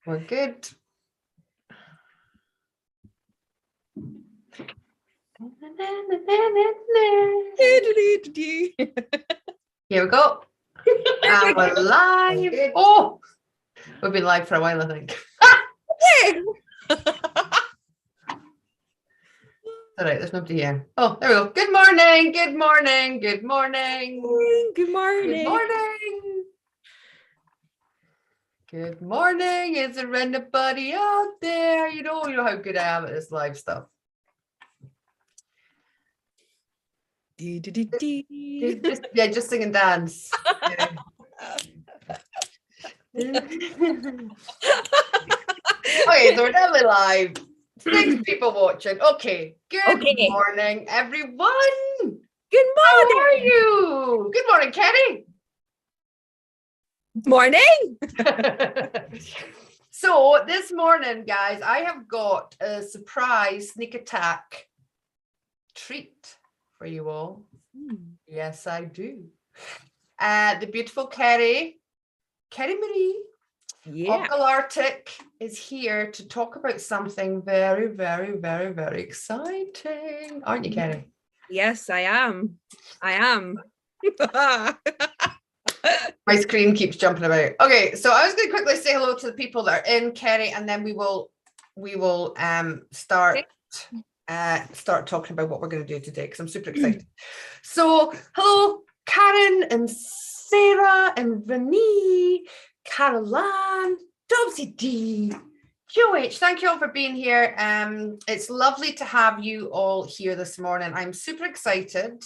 We're good. Here we go. And we're live. Oh, we've been live for a while, I think. All right, there's nobody here. Oh, there we go. Good morning. Good morning. Good morning. Good morning. Good morning. Good morning. Is there anybody out there? You know how good I am at this live stuff. Just sing and dance. Okay, so we're definitely live. 6 people watching. Okay. Good morning, everyone. Good morning. How are you? Good morning, Kerry. Morning. So this morning, guys, I have got a surprise sneak attack treat for you all. Yes, I do. The beautiful Kerrymarie of Galartic is here to talk about something very, very, very, very exciting. Aren't you, Kerry? Yes, I am. My screen keeps jumping about. Okay, so I was going to quickly say hello to the people that are in, Kerry, and then we will start talking about what we're going to do today, because I'm super excited. So hello, Karen and Sarah and Renee, Caroline, Dobsy D, QH, thank you all for being here. It's lovely to have you all here this morning. I'm super excited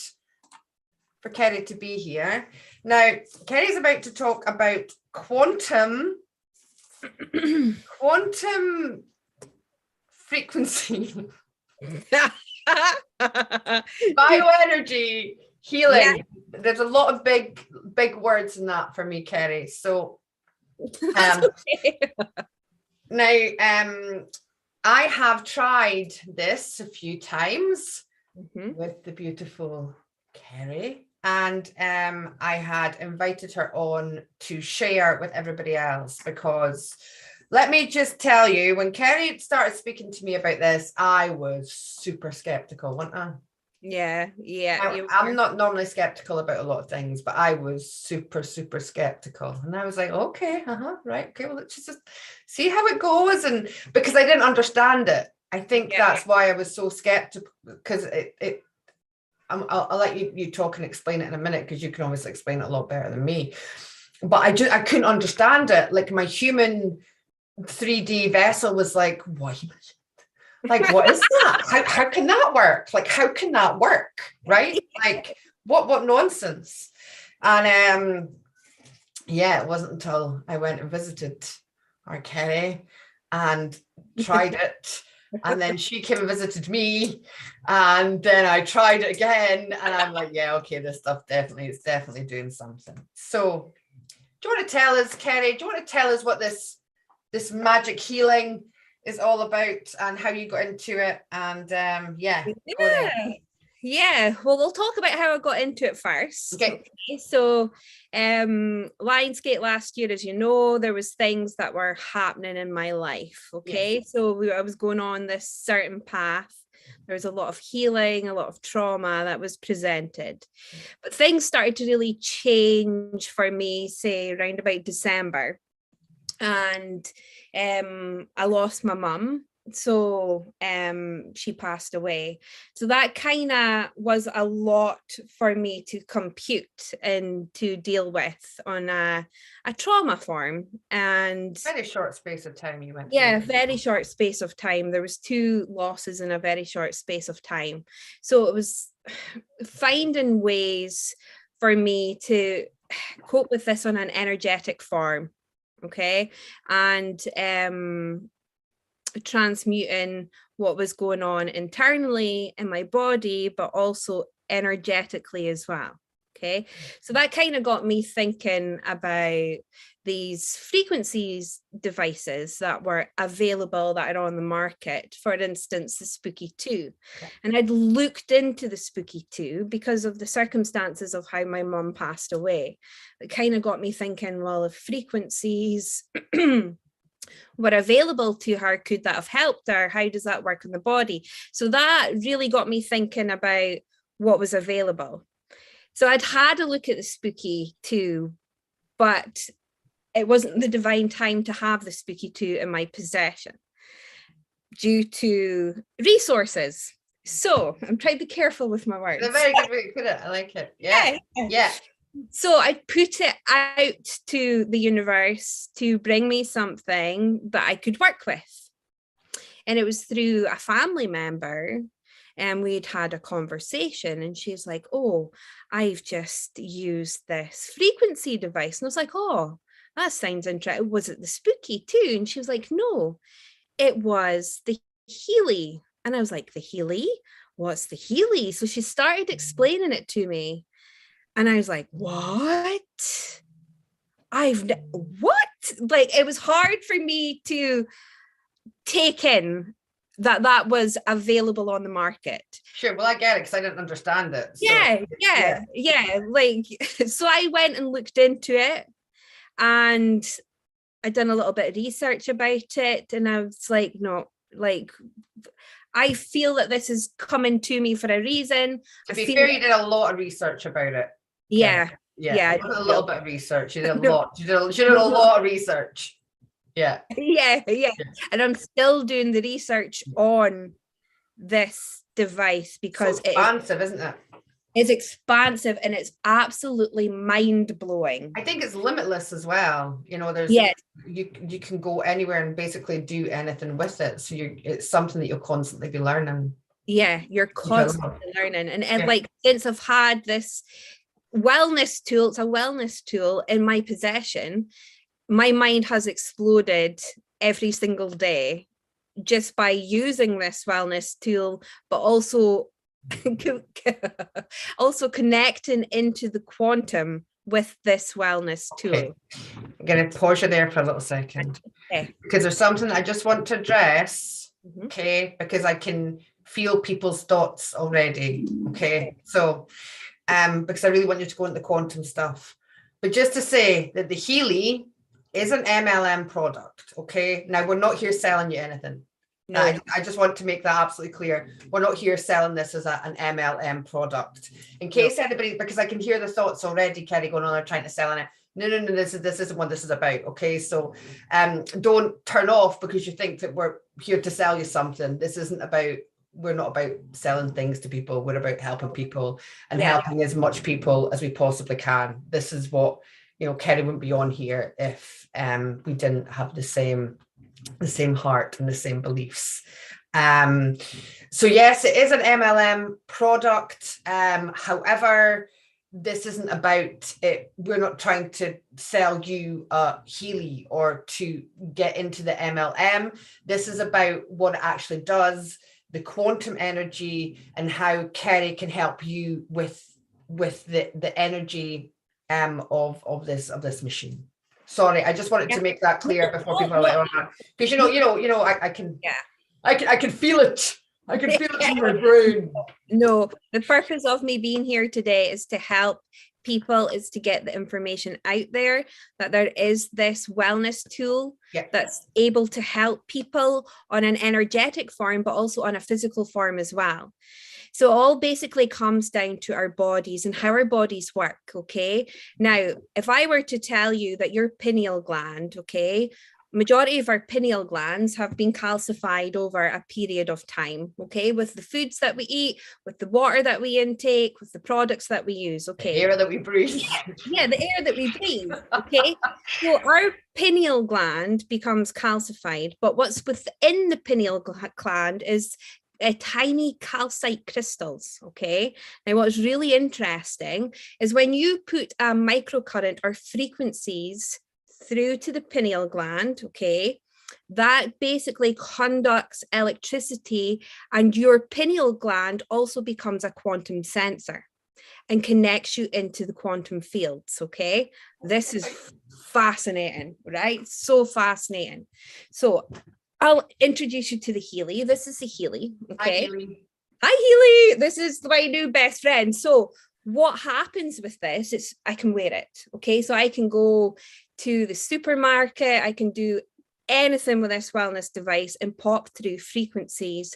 for Kerry to be here. Now, Kerry's about to talk about quantum frequency, bioenergy healing. Yeah. There's a lot of big words in that for me, Kerry. So now I have tried this a few times with the beautiful Kerry. And I had invited her on to share with everybody else, because let me just tell you, when Kerry started speaking to me about this, I was super skeptical, wasn't I? Yeah. I'm not normally skeptical about a lot of things, but I was super skeptical. And I was like, okay, right, okay, well, let's just see how it goes. And because I didn't understand it, I think that's why I was so skeptical, because I'll let you talk and explain it in a minute, because you can obviously explain it a lot better than me. But I couldn't understand it. Like, my human 3D vessel was like, what? Like, what is that? How can that work? Like, how can that work? Right? Like, what nonsense? And it wasn't until I went and visited our Kerry and tried it. And then she came and visited me, and then I tried it again, and I'm like, yeah, okay, this stuff it's definitely doing something. So do you want to tell us, Kerry, what this magic healing is all about, and how you got into it? And go there. Yeah, well, we'll talk about how I got into it first. Okay. So Lionsgate last year, as you know, there was things that were happening in my life. Okay. Yes. So I was going on this certain path. There was a lot of healing, a lot of trauma that was presented, but things started to really change for me, say around about December. And I lost my mum. So she passed away. So that kind of was a lot for me to compute and to deal with on a trauma form. And very short space of time you went. Yeah, very short space of time. There was 2 losses in a very short space of time. So it was finding ways for me to cope with this on an energetic form. Okay. And transmuting what was going on internally in my body, but also energetically as well. Okay, so that kind of got me thinking about these frequencies devices that were available, that are on the market. For instance, the Spooky 2. And I'd looked into the Spooky 2 because of the circumstances of how my mum passed away. It kind of got me thinking, well, if frequencies were available to her, could that have helped her? How does that work in the body? So that really got me thinking about what was available. So I'd had a look at the spooky 2, but it wasn't the divine time to have the spooky 2 in my possession due to resources. So I'm trying to be careful with my words. It's a very good way to put it. I like it. Yeah. So I put it out to the universe to bring me something that I could work with. And it was through a family member. And we'd had a conversation and she's like, oh, I've just used this frequency device. And I was like, oh, that sounds interesting. Was it the spooky 2? And she was like, no, it was the Heely. And I was like, the Heely? What's the Heely? So she started explaining it to me. And I was like, what? What? Like, it was hard for me to take in that was available on the market. Sure. Well, I get it because I didn't understand it. So. Yeah. Like, so I went and looked into it and I'd done a little bit of research about it. And I was like, no, like, I feel that this is coming to me for a reason. To be fair, you did a lot of research about it. Yeah. A little bit of research. You did a lot. You did a lot of research. Yeah. And I'm still doing the research on this device because it's expansive, isn't it? It's expansive and it's absolutely mind-blowing. I think it's limitless as well. You know, there's you can go anywhere and basically do anything with it. So it's something that you'll constantly be learning. Yeah, you're constantly learning. And like, since I've had this wellness tool, it's a wellness tool in my possession, my mind has exploded every single day just by using this wellness tool, but also connecting into the quantum with this wellness tool. Okay. I'm going to pause you there for a little second. Okay. Because there's something I just want to address, okay, because I can feel people's thoughts already, okay? So, because I really want you to go into the quantum stuff. But just to say that the Heely is an MLM product, okay? Now, we're not here selling you anything. No. I just want to make that absolutely clear. We're not here selling this as an MLM product. In case anybody, because I can hear the thoughts already, Kerry, going on, they're trying to sell it. No, this isn't what this is about, okay? So don't turn off because you think that we're here to sell you something. This isn't about, we're not about selling things to people. We're about helping people and helping as much people as we possibly can. This is what, you know, Kerry wouldn't be on here if we didn't have the same heart and the same beliefs. So yes, it is an MLM product. However, this isn't about it. We're not trying to sell you a Heely or to get into the MLM. This is about what it actually does, the quantum energy, and how Kerry can help you with the energy of this machine. Sorry, I just wanted to make that clear before people are like, oh, no. Because I can feel it. I can feel it in my brain. No, the purpose of me being here today is to help people, is to get the information out there that there is this wellness tool that's able to help people on an energetic form, but also on a physical form as well. So all basically comes down to our bodies and how our bodies work, okay? Now, if I were to tell you that your pineal gland, okay, majority of our pineal glands have been calcified over a period of time, okay, with the foods that we eat, with the water that we intake, with the products that we use, okay? The air that we breathe. Yeah, the air that we breathe, okay? So our pineal gland becomes calcified, but what's within the pineal gland is tiny calcite crystals, okay? Now, what's really interesting is when you put a microcurrent or frequencies through to the pineal gland, okay, that basically conducts electricity, and your pineal gland also becomes a quantum sensor and connects you into the quantum fields, okay? This is fascinating, right? So fascinating. So I'll introduce you to the Heely. This is the Heely, okay? Hi, Heely. This is my new best friend. So what happens with this is I can wear it, okay? So I can go to the supermarket. I can do anything with this wellness device and pop through frequencies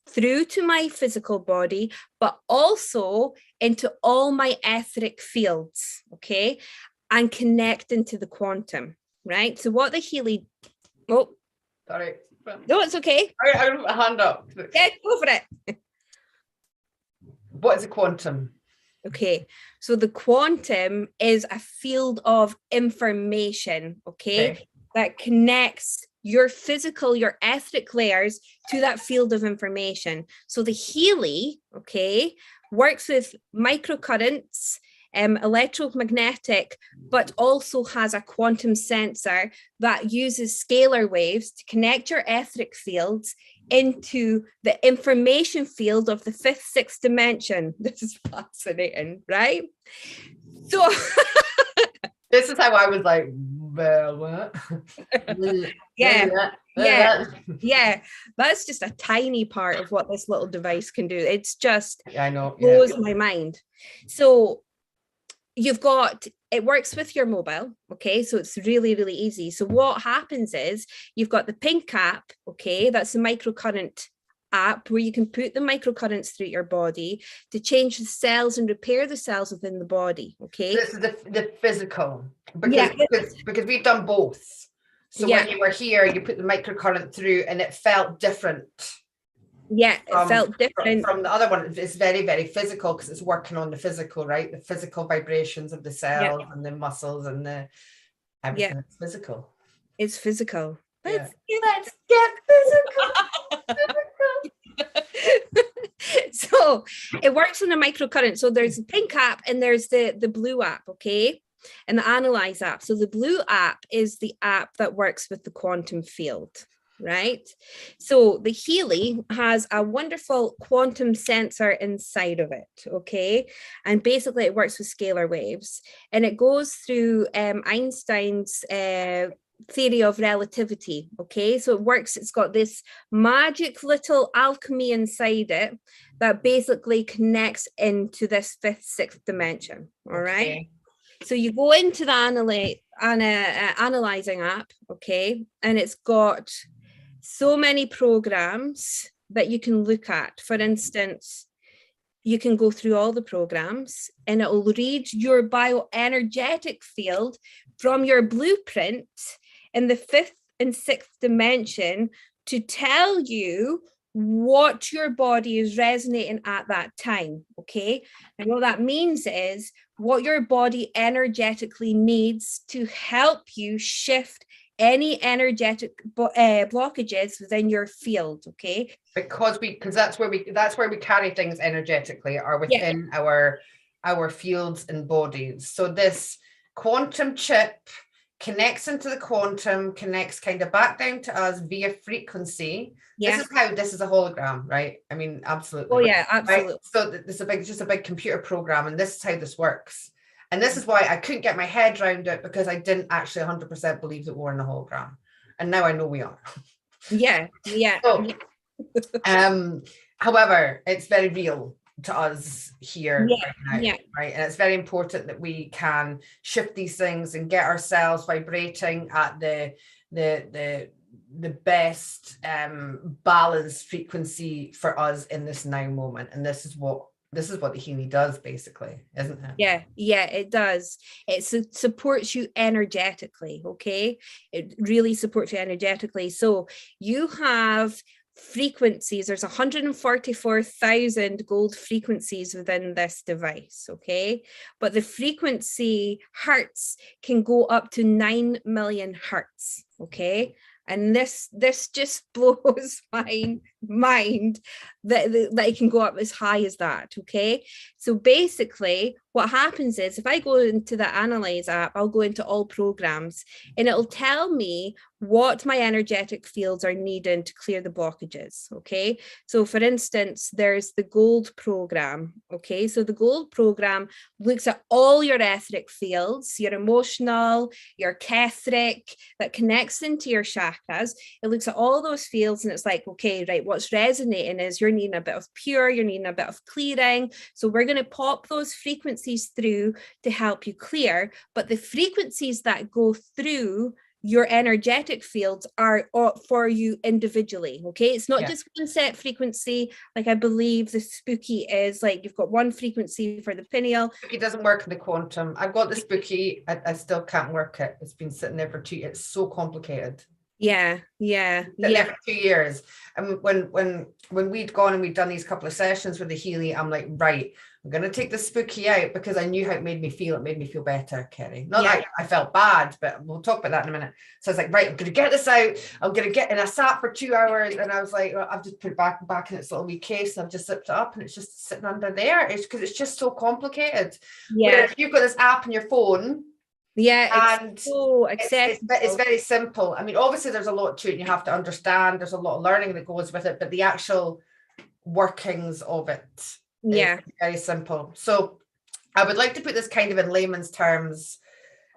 through to my physical body, but also into all my etheric fields, okay, and connect into the quantum, right? So what the Heely, oh, sorry. No, it's okay. I have a hand up. Yeah, go for it. What is a quantum? Okay, so the quantum is a field of information, okay, that connects your physical, your etheric layers to that field of information. So the Heely, okay, works with microcurrents, electromagnetic, but also has a quantum sensor that uses scalar waves to connect your etheric fields into the information field of the fifth, sixth dimension. This is fascinating, right? So this is how I was like, well, what? yeah. That's just a tiny part of what this little device can do. It's just, I know, blows my mind. So you've got, it works with your mobile, okay, so it's really, really easy. So what happens is you've got the pink app, okay, that's the microcurrent app where you can put the microcurrents through your body to change the cells and repair the cells within the body, okay. This is the physical, because we've done both. So when you were here, you put the microcurrent through and it felt different. Yeah, it felt different from the other one. It's very, very physical because it's working on the physical, right? The physical vibrations of the cells and the muscles and the everything. It's physical. It's physical. Let's get physical. So it works on a microcurrent. So there's the pink app and there's the blue app, okay? And the Analyte app. So the blue app is the app that works with the quantum field, right? So the Heely has a wonderful quantum sensor inside of it, okay? And basically it works with scalar waves and it goes through Einstein's theory of relativity, okay? So it works, it's got this magic little alchemy inside it that basically connects into this fifth, sixth dimension, all right? So you go into the analyzing app, okay? And it's got so many programs that you can look at. For instance, you can go through all the programs and it will read your bioenergetic field from your blueprint in the fifth and sixth dimension to tell you what your body is resonating at that time, okay? And what that means is what your body energetically needs to help you shift any energetic blockages within your field, okay? Because that's where we carry things energetically, are within our fields and bodies. So this quantum chip connects into the quantum, connects kind of back down to us via frequency. This is a hologram, right? I mean, absolutely. Oh yeah, absolutely. Right? So this is just a big computer program, and this is how this works. And this is why I couldn't get my head around it, because I didn't actually 100% believe that we're in a hologram. And now I know we are. Yeah. So, however, it's very real to us here right now, right? And it's very important that we can shift these things and get ourselves vibrating at the best balanced frequency for us in this now moment. And this is what the Heely does, basically, isn't it? Yeah, it does. It supports you energetically, okay? It really supports you energetically. So you have frequencies. There's 144,000 gold frequencies within this device, okay? But the frequency hertz can go up to 9 million hertz, okay? And this just blows my mind that it can go up as high as that, okay? So basically, what happens is if I go into the Analyze app, I'll go into all programs and it'll tell me what my energetic fields are needing to clear the blockages, okay? So for instance, there's the gold program, okay? So the gold program looks at all your etheric fields, your emotional, your catheric, that connects into your chakras. It looks at all those fields and it's like, okay, right, what's resonating is you're needing a bit of pure, you're needing a bit of clearing. So we're going to pop those frequencies through to help you clear. But the frequencies that go through your energetic fields are for you individually. Okay, it's not just one set frequency. Like I believe the spooky is like you've got one frequency for the pineal. It doesn't work in the quantum. I've got the spooky. I still can't work it. It's been sitting there for it's so complicated. Yeah. There for 2 years. And when we'd gone and we'd done these couple of sessions with the Heely, I'm like, right, I'm going to take the spooky out because I knew how it made me feel. It made me feel better, Kerry. Not that I felt bad, but we'll talk about that in a minute. So I was like, right, I'm going to get this out. I'm going to get, and I sat for 2 hours and I was like, well, I've just put it back in its little wee case. And I've just zipped it up and it's just sitting under there. It's because it's just so complicated. Yeah. Whereas you've got this app on your phone. Yeah, and so it's very simple. I mean, obviously there's a lot to it and you have to understand, there's a lot of learning that goes with it, but the actual workings of it is very simple. So I would like to put this kind of in layman's terms,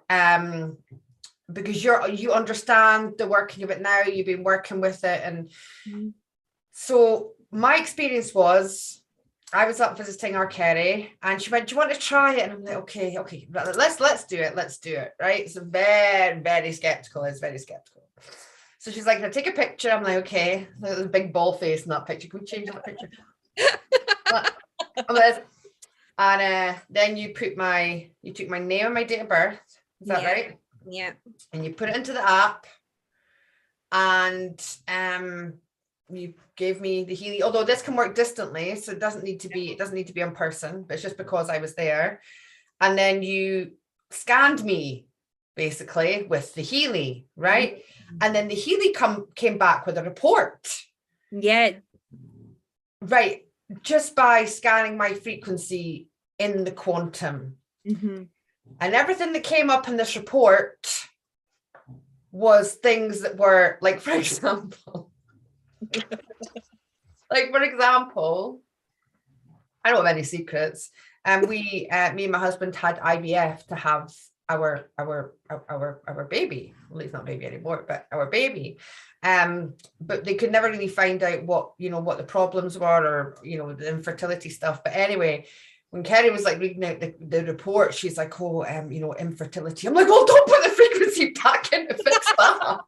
because you understand the working of it now, you've been working with it. And so my experience was, I was up visiting our Kerry and she went, do you want to try it? And I'm like, okay, let's do it. Right. So very, very skeptical. It's very skeptical. So she's like, can I take a picture? I'm like, okay. There's a big ball face in that picture. Can we change that picture? And then you took my name and my date of birth. Is that right? Yeah. And you put it into the app and you gave me the Heely, although this can work distantly, so it doesn't need to be in person, but it's just because I was there. And then you scanned me basically with the Heely, right? And then the Heely came back with a report. Yeah. Right. Just by scanning my frequency in the quantum. And everything that came up in this report was things that were like, for example, I don't have any secrets. And me and my husband had IVF to have our baby. Well, it's not baby anymore, but our baby. But they could never really find out what the problems were, or the infertility stuff. But anyway, when Kerry was like reading out the report, she's like, oh, infertility. I'm like, oh, don't put the frequency back in to fix that.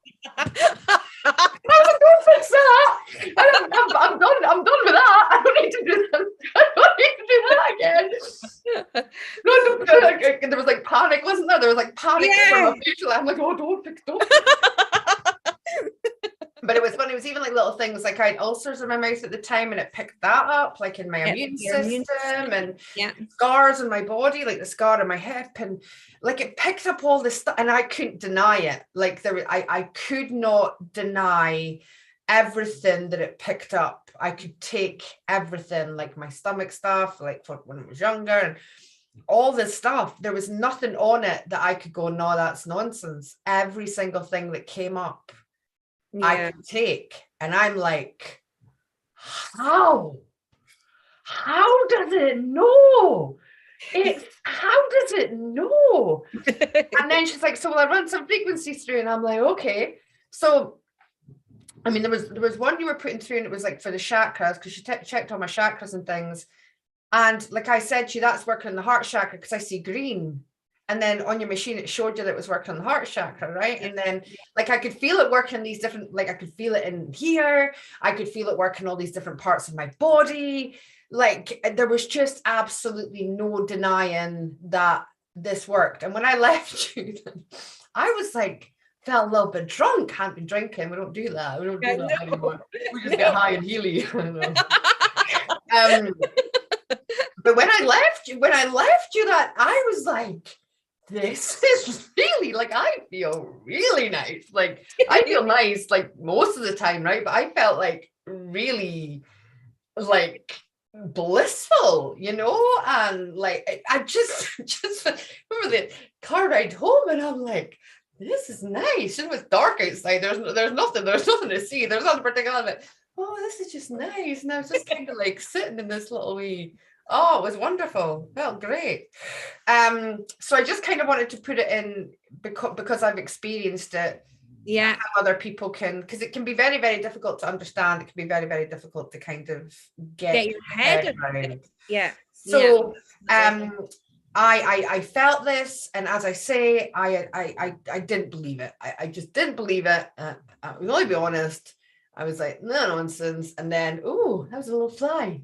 Don't fix that. I'm done with that. I don't need to do that. Again. No, there was like panic, wasn't there? There was like panic. I'm like, oh, don't. But it was funny. It was even like little things, like I had ulcers in my mouth at the time, and it picked that up, like in my immune system, and scars in my body, like the scar on my hip, and like it picked up all this stuff, and I couldn't deny it. Like I could not deny everything that it picked up. I could take everything, like my stomach stuff, like for when I was younger, and all this stuff. There was nothing on it that I could go, no, that's nonsense. Every single thing that came up, I could take. And I'm like, how does it know? How does it know? And then she's like, so will I run some frequencies through? And I'm like, okay. So I mean, there was one you were putting through, and it was like for the chakras, because she checked all my chakras and things. And like I said to you, that's working on the heart chakra, because I see green. And then on your machine, it showed you that it was working on the heart chakra, right? And then like I could feel it working these different, like I could feel it in here. I could feel it working all these different parts of my body. Like there was just absolutely no denying that this worked. And when I left you, I was like, felt a little bit drunk. Hadn't been drinking. We don't do that. We don't do that anymore. We just get high and Heely. But when I left you, that I was like, this is really, like, I feel really nice. Like I feel nice like most of the time, right? But I felt like really like blissful, and like I just remember the car ride home, and I'm like, this is nice. It was dark outside. There's nothing to see. There's nothing particular. Like, oh, this is just nice. And I was just kind of like sitting in this little wee. Oh, it was wonderful. Felt great. So I just kind of wanted to put it in because I've experienced it. Yeah. How other people can, because it can be very, very difficult to understand. It can be very, very difficult to kind of get your head around. Yeah. So, I felt this, and as I say, I didn't believe it. I just didn't believe it. I will only be honest. I was like, no nonsense. And then, oh, that was a little fly.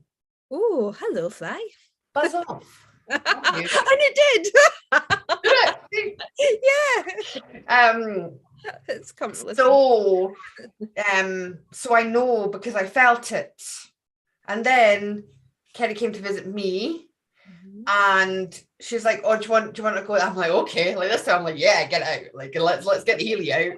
Oh, hello, fly. Buzz off. And it did. Yeah. It's comfortable. So I know because I felt it. And then Kerry came to visit me. And she's like, oh, do you want to go? I'm like, okay. Like this time I'm like, yeah, get out. Like let's get the Heely out.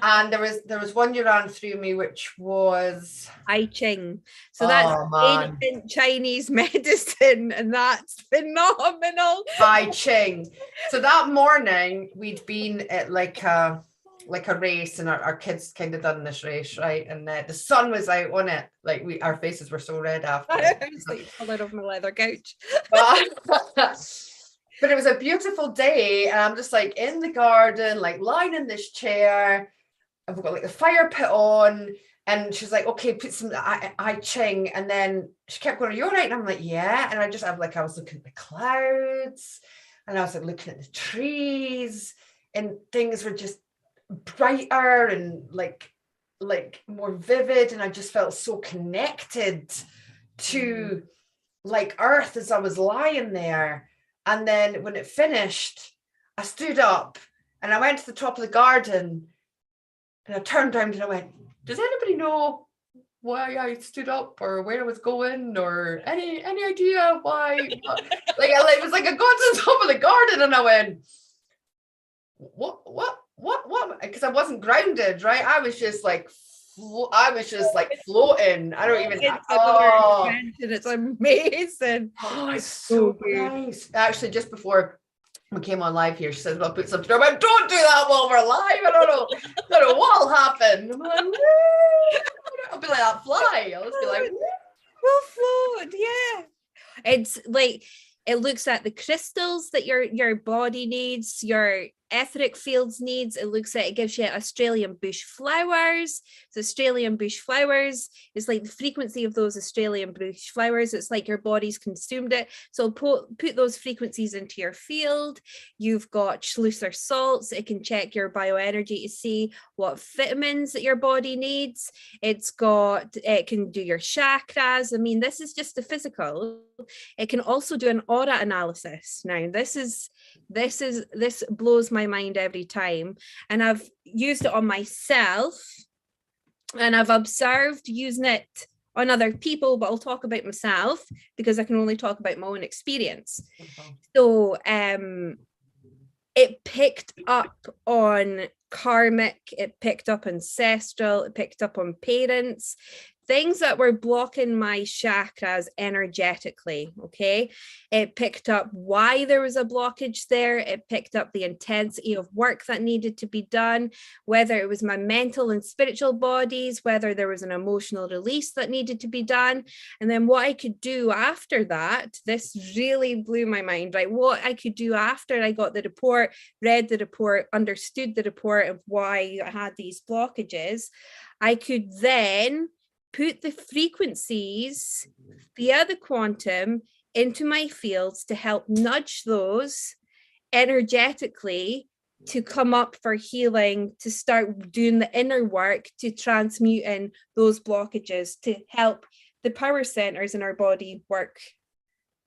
And there was one you ran through me, which was I Ching. So that's ancient Chinese medicine, and that's phenomenal. I Ching. So that morning we'd been at like a race, and our kids kind of done this race, right? And the sun was out on it. Like our faces were so red after. I was like pulling off my leather couch. But it was a beautiful day, and I'm just like in the garden, like lying in this chair. I've got like the fire pit on, and she's like, okay, put some I Ching. And then she kept going, are you all right? And I'm like, yeah. And I was looking at the clouds, and I was like looking at the trees, and things were just brighter and like more vivid, and I just felt so connected to like earth as I was lying there. And then when it finished, I stood up and I went to the top of the garden, and I turned around and I went, does anybody know why I stood up or where I was going or any idea why? Like it was like I got to the top of the garden and I went, what? Because I wasn't grounded, right? I was just like floating. I don't even. It's amazing. Oh, it's so nice. Actually, just before we came on live here, she says, "I'll put something." I went, "Don't do that while we're live. I don't know what'll happen." I'm like, I'll be like that fly. I'll just be like, we'll float. Yeah, it's like it looks at the crystals that your body needs, your etheric fields needs. It looks at, it gives you Australian bush flowers. So Australian bush flowers is like the frequency of those Australian bush flowers. It's like your body's consumed it. So put those frequencies into your field. You've got Schlusser salts. It can check your bioenergy to see what vitamins that your body needs. It can do your chakras. I mean, this is just the physical. It can also do an aura analysis. Now, this blows my mind every time, and I've used it on myself, and I've observed using it on other people, but I'll talk about myself because I can only talk about my own experience. So it picked up on karmic, it picked up ancestral, it picked up on parents, things that were blocking my chakras energetically, okay? It picked up why there was a blockage there. It picked up the intensity of work that needed to be done, whether it was my mental and spiritual bodies, whether there was an emotional release that needed to be done. And then what I could do after that, this really blew my mind, right? What I could do after I got the report, read the report, understood the report of why I had these blockages, I could then put the frequencies via the quantum into my fields to help nudge those energetically to come up for healing, to start doing the inner work, to transmute in those blockages, to help the power centers in our body work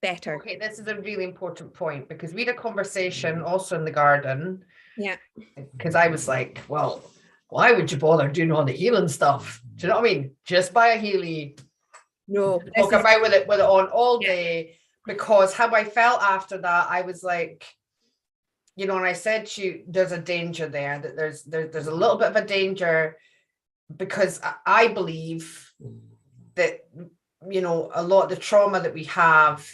better. Okay, this is a really important point because we had a conversation also in the garden. Yeah. Because I was like, well, why would you bother doing all the healing stuff? Do you know what I mean? Just buy a Heely. No. Walk about with it on all day. Because how I felt after that, I was like, you know, and I said to you, there's a danger there. That there's a little bit of a danger because I believe that, you know, a lot of the trauma that we have,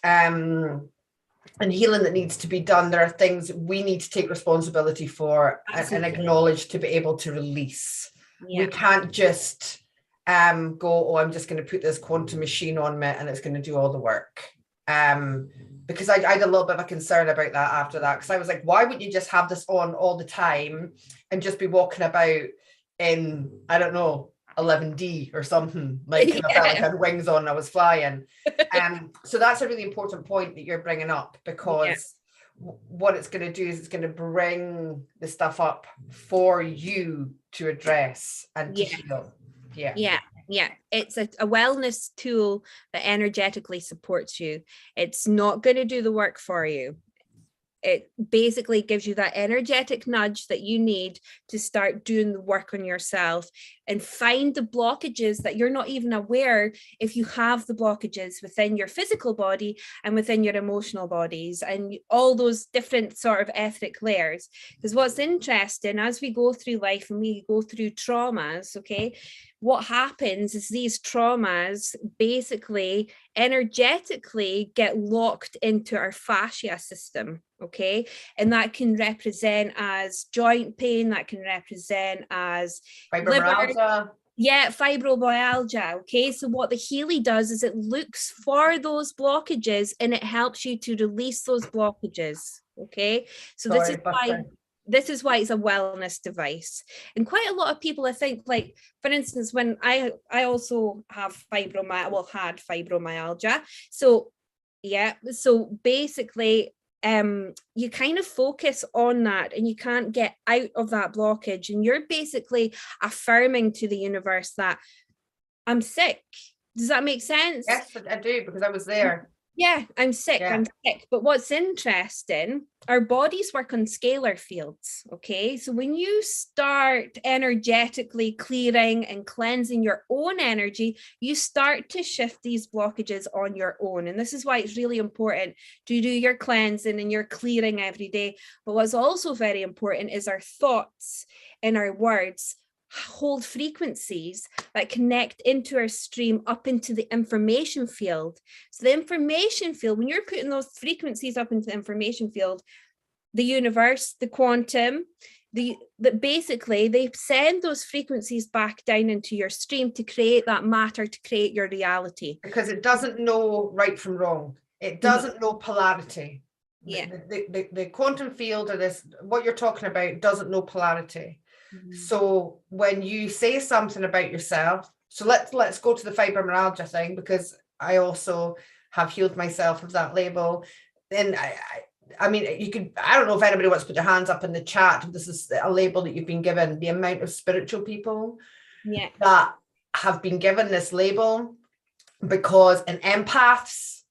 and healing that needs to be done, there are things we need to take responsibility for and acknowledge to be able to release. We can't just go, oh, I'm just going to put this quantum machine on me and it's going to do all the work. Because I had a little bit of a concern about that after that, because I was like, why wouldn't you just have this on all the time and just be walking about in, I don't know, 11D or something, like I felt like I had wings on and I was flying. So that's a really important point that you're bringing up, because what it's going to do is it's going to bring the stuff up for you to address and to heal. Yeah, it's a wellness tool that energetically supports you. It's not going to do the work for you. It basically gives you that energetic nudge that you need to start doing the work on yourself and find the blockages that you're not even aware if you have the blockages within your physical body and within your emotional bodies and all those different sort of etheric layers. Because what's interesting, as we go through life and we go through traumas, okay, what happens is these traumas basically energetically get locked into our fascia system, okay? And that can represent as joint pain, that can represent as fibromyalgia. Fibromyalgia, okay? So what the Heely does is it looks for those blockages and it helps you to release those blockages, okay? So this is why it's a wellness device. And quite a lot of people, I think, like, for instance, when I also have had fibromyalgia. So basically, you kind of focus on that and you can't get out of that blockage. And you're basically affirming to the universe that I'm sick. Does that make sense? Yes, I do, because I was there. Yeah, I'm sick. But what's interesting, our bodies work on scalar fields, okay? So when you start energetically clearing and cleansing your own energy, you start to shift these blockages on your own. And this is why it's really important to do your cleansing and your clearing every day. But what's also very important is our thoughts and our words hold frequencies that connect into our stream up into the information field. So the information field, when you're putting those frequencies up into the information field, the universe, the quantum, that basically they send those frequencies back down into your stream to create that matter, to create your reality. Because it doesn't know right from wrong. It doesn't know polarity. Yeah. The quantum field, or this, what you're talking about, doesn't know polarity. So when you say something about yourself, so let's go to the fibromyalgia thing, because I also have healed myself of that label. And I mean, you could, I don't know if anybody wants to put their hands up in the chat. This is a label that you've been given. The amount of spiritual people that have been given this label, because in empaths,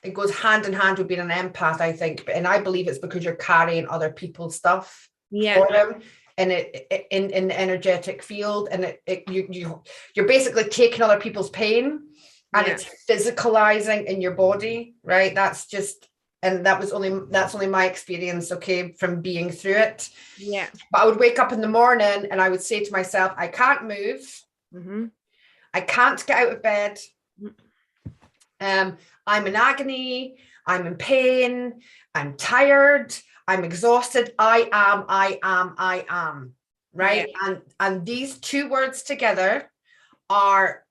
it goes hand in hand with being an empath, I think. And I believe it's because you're carrying other people's stuff for them. And it in the energetic field, and you're basically taking other people's pain, and it's physicalizing in your body, right? That's only my experience, okay, from being through it. Yeah. But I would wake up in the morning and I would say to myself, I can't move. I can't get out of bed. I'm in agony. I'm in pain. I'm tired. I'm exhausted. I am, right? And these two words together are,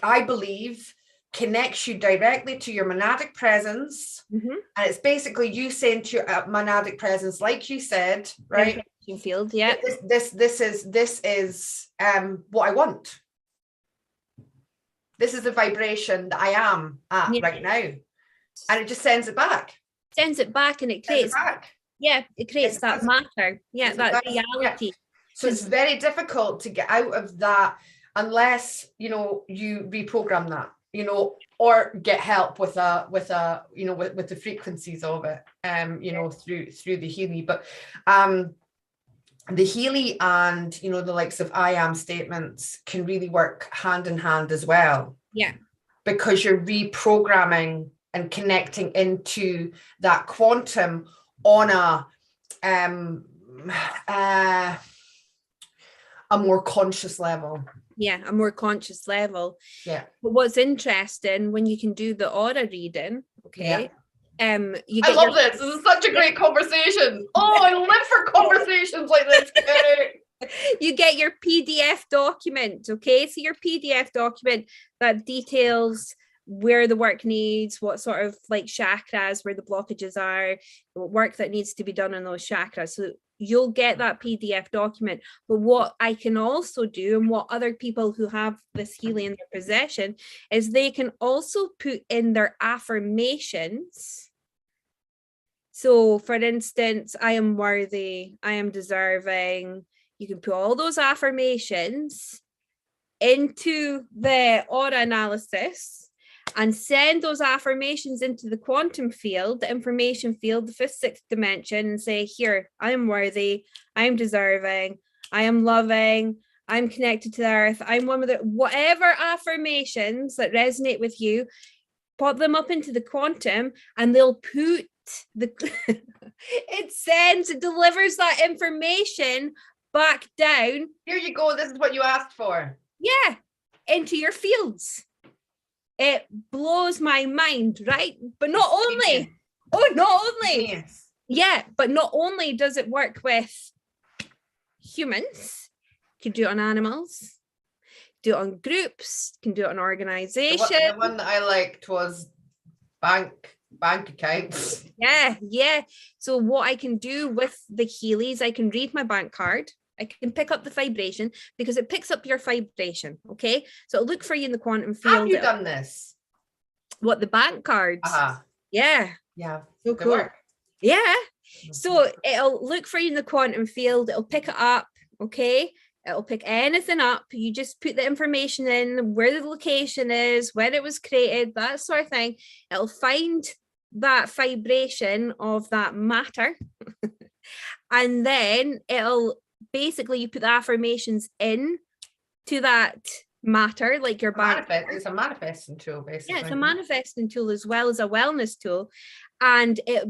I believe, connects you directly to your monadic presence. And it's basically you saying to your monadic presence, like you said, right? Field, This is what I want. This is the vibration that I am at right now. And it just sends it back. And it creates it creates that matter, that reality. So it's very difficult to get out of that unless you reprogram that, or get help with the frequencies of it, through the Heely. But the Heely and the likes of I am statements can really work hand in hand as well, because you're reprogramming and connecting into that quantum on a more conscious level. A more conscious level. But what's interesting, when you can do the aura reading, I love this. This is such a great conversation. I live for conversations like this. You get your PDF document, so your PDF document that details where the work needs, what sort of like chakras, where the blockages are, what work that needs to be done in those chakras. So you'll get that PDF document. But what I can also do, and what other people who have this Heely in their possession, is they can also put in their affirmations. So for instance, I am worthy, I am deserving. You can put all those affirmations into the aura analysis and send those affirmations into the quantum field, the information field, the fifth, sixth dimension, and say, here, I am worthy, I am deserving, I am loving, I'm connected to the earth, I'm one with it. Whatever affirmations that resonate with you, pop them up into the quantum, and they'll put the it delivers that information back down. Here you go, this is what you asked for. Yeah, into your fields. It blows my mind, right? But not only, Yes. Yeah, but not only does it work with humans, you can do it on animals, do it on groups, can do it on organizations. The one that I liked was bank accounts. Yeah. So what I can do with the Heelys, I can read my bank card. I can pick up the vibration because it picks up your vibration. Okay. So it'll look for you in the quantum field. Have you done this? What, the bank cards? Yeah. Yeah. So cool. Work. Yeah. So it'll look for you in the quantum field. It'll pick it up. Okay. It'll pick anything up. You just put the information in, where the location is, when it was created, that sort of thing. It'll find that vibration of that matter. And then it'll basically, you put the affirmations in to that matter, like your bank. It's a manifesting tool, basically. Yeah, it's a manifesting tool as well as a wellness tool. And it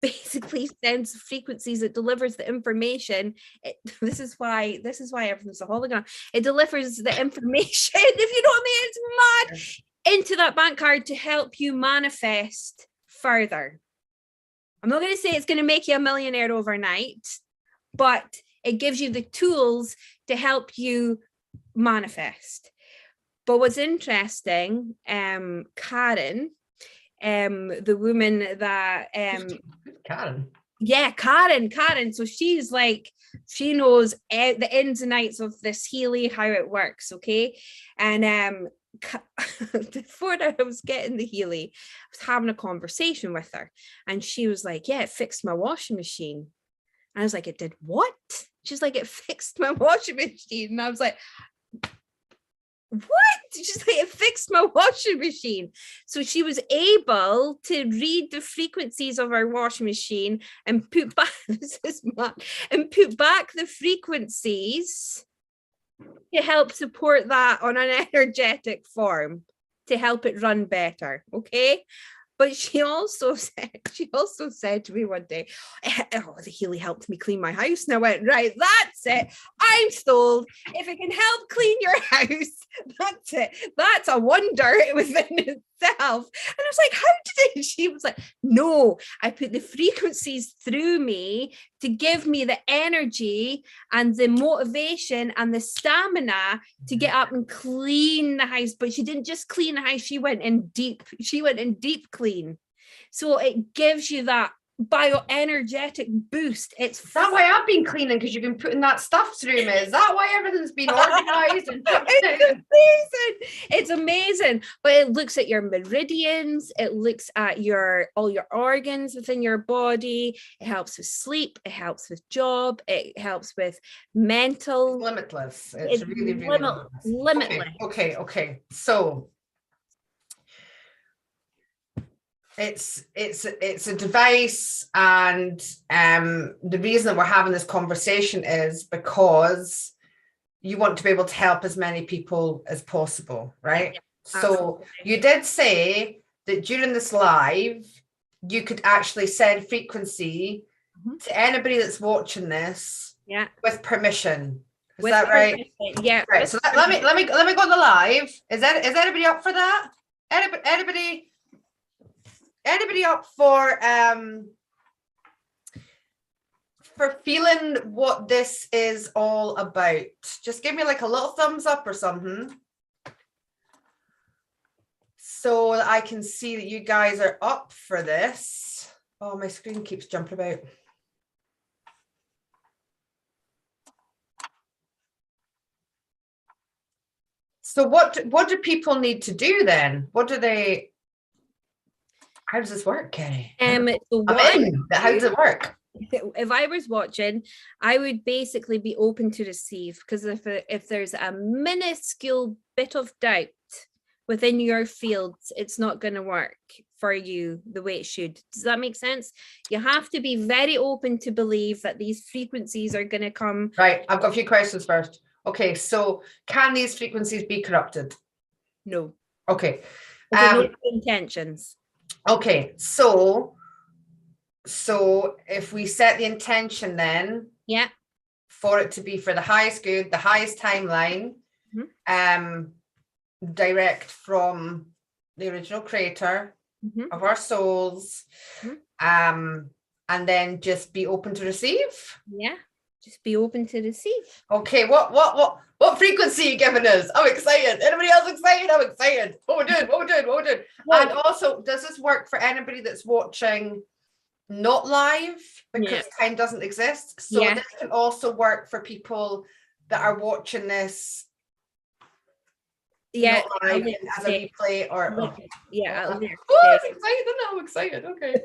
basically sends frequencies, it delivers the information. This is why everything's a hologram. It delivers the information, if you know what I mean, it's mad, into that bank card to help you manifest further. I'm not going to say it's going to make you a millionaire overnight, but it gives you the tools to help you manifest. But what's interesting, Karen, the woman that Karen. Yeah, Karen. So she's like, she knows the ins and outs of this Heely, how it works, okay? And before I was getting the Heely, I was having a conversation with her, and she was like, yeah, it fixed my washing machine. And I was like, it did what? She's like, it fixed my washing machine. And I was like, what? She's like, it fixed my washing machine. So she was able to read the frequencies of our washing machine and put back the frequencies to help support that on an energetic form to help it run better. Okay. But she also said to me one day, oh, the Heely helped me clean my house. And I went, right, that's it. I'm sold. If it can help clean your house, that's it. That's a wonder within itself. And I was like, how did it? She was like, no, I put the frequencies through me to give me the energy and the motivation and the stamina to get up and clean the house. But she didn't just clean the house, she went in deep clean. So it gives you that bioenergetic boost. It's that why I've been cleaning, because you've been putting that stuff through me. Is that why everything's been organized? It's amazing. But it looks at your meridians, it looks at all your organs within your body. It helps with sleep, it helps with job, it helps with mental. It's limitless. It's really limitless. Okay. So it's a device, and the reason that we're having this conversation is because you want to be able to help as many people as possible, right? Yeah, so you did say that during this live you could actually send frequency to anybody that's watching this, with permission. Is that right? Yeah. Right. So let me go on the live. Is anybody up for that? Anybody up for feeling what this is all about? Just give me like a little thumbs up or something, so that I can see that you guys are up for this. Oh, my screen keeps jumping about. So what do people need to do then? How does this work, Kerry? So how does it work? If I was watching, I would basically be open to receive, because if there's a minuscule bit of doubt within your fields, it's not going to work for you the way it should. Does that make sense? You have to be very open to believe that these frequencies are going to come. Right, I've got a few questions first. Okay, so can these frequencies be corrupted? No. Okay. Intentions. Okay, so if we set the intention then, yeah, for it to be for the highest good, the highest timeline, direct from the original creator of our souls, and then just be open to receive. Yeah, just be open to receive. Okay, what frequency are you giving us? I'm excited. Anybody else excited? I'm excited. What we're doing. And also, does this work for anybody that's watching not live, because time doesn't exist? So this can also work for people that are watching this not live as a replay or I'm excited. Okay.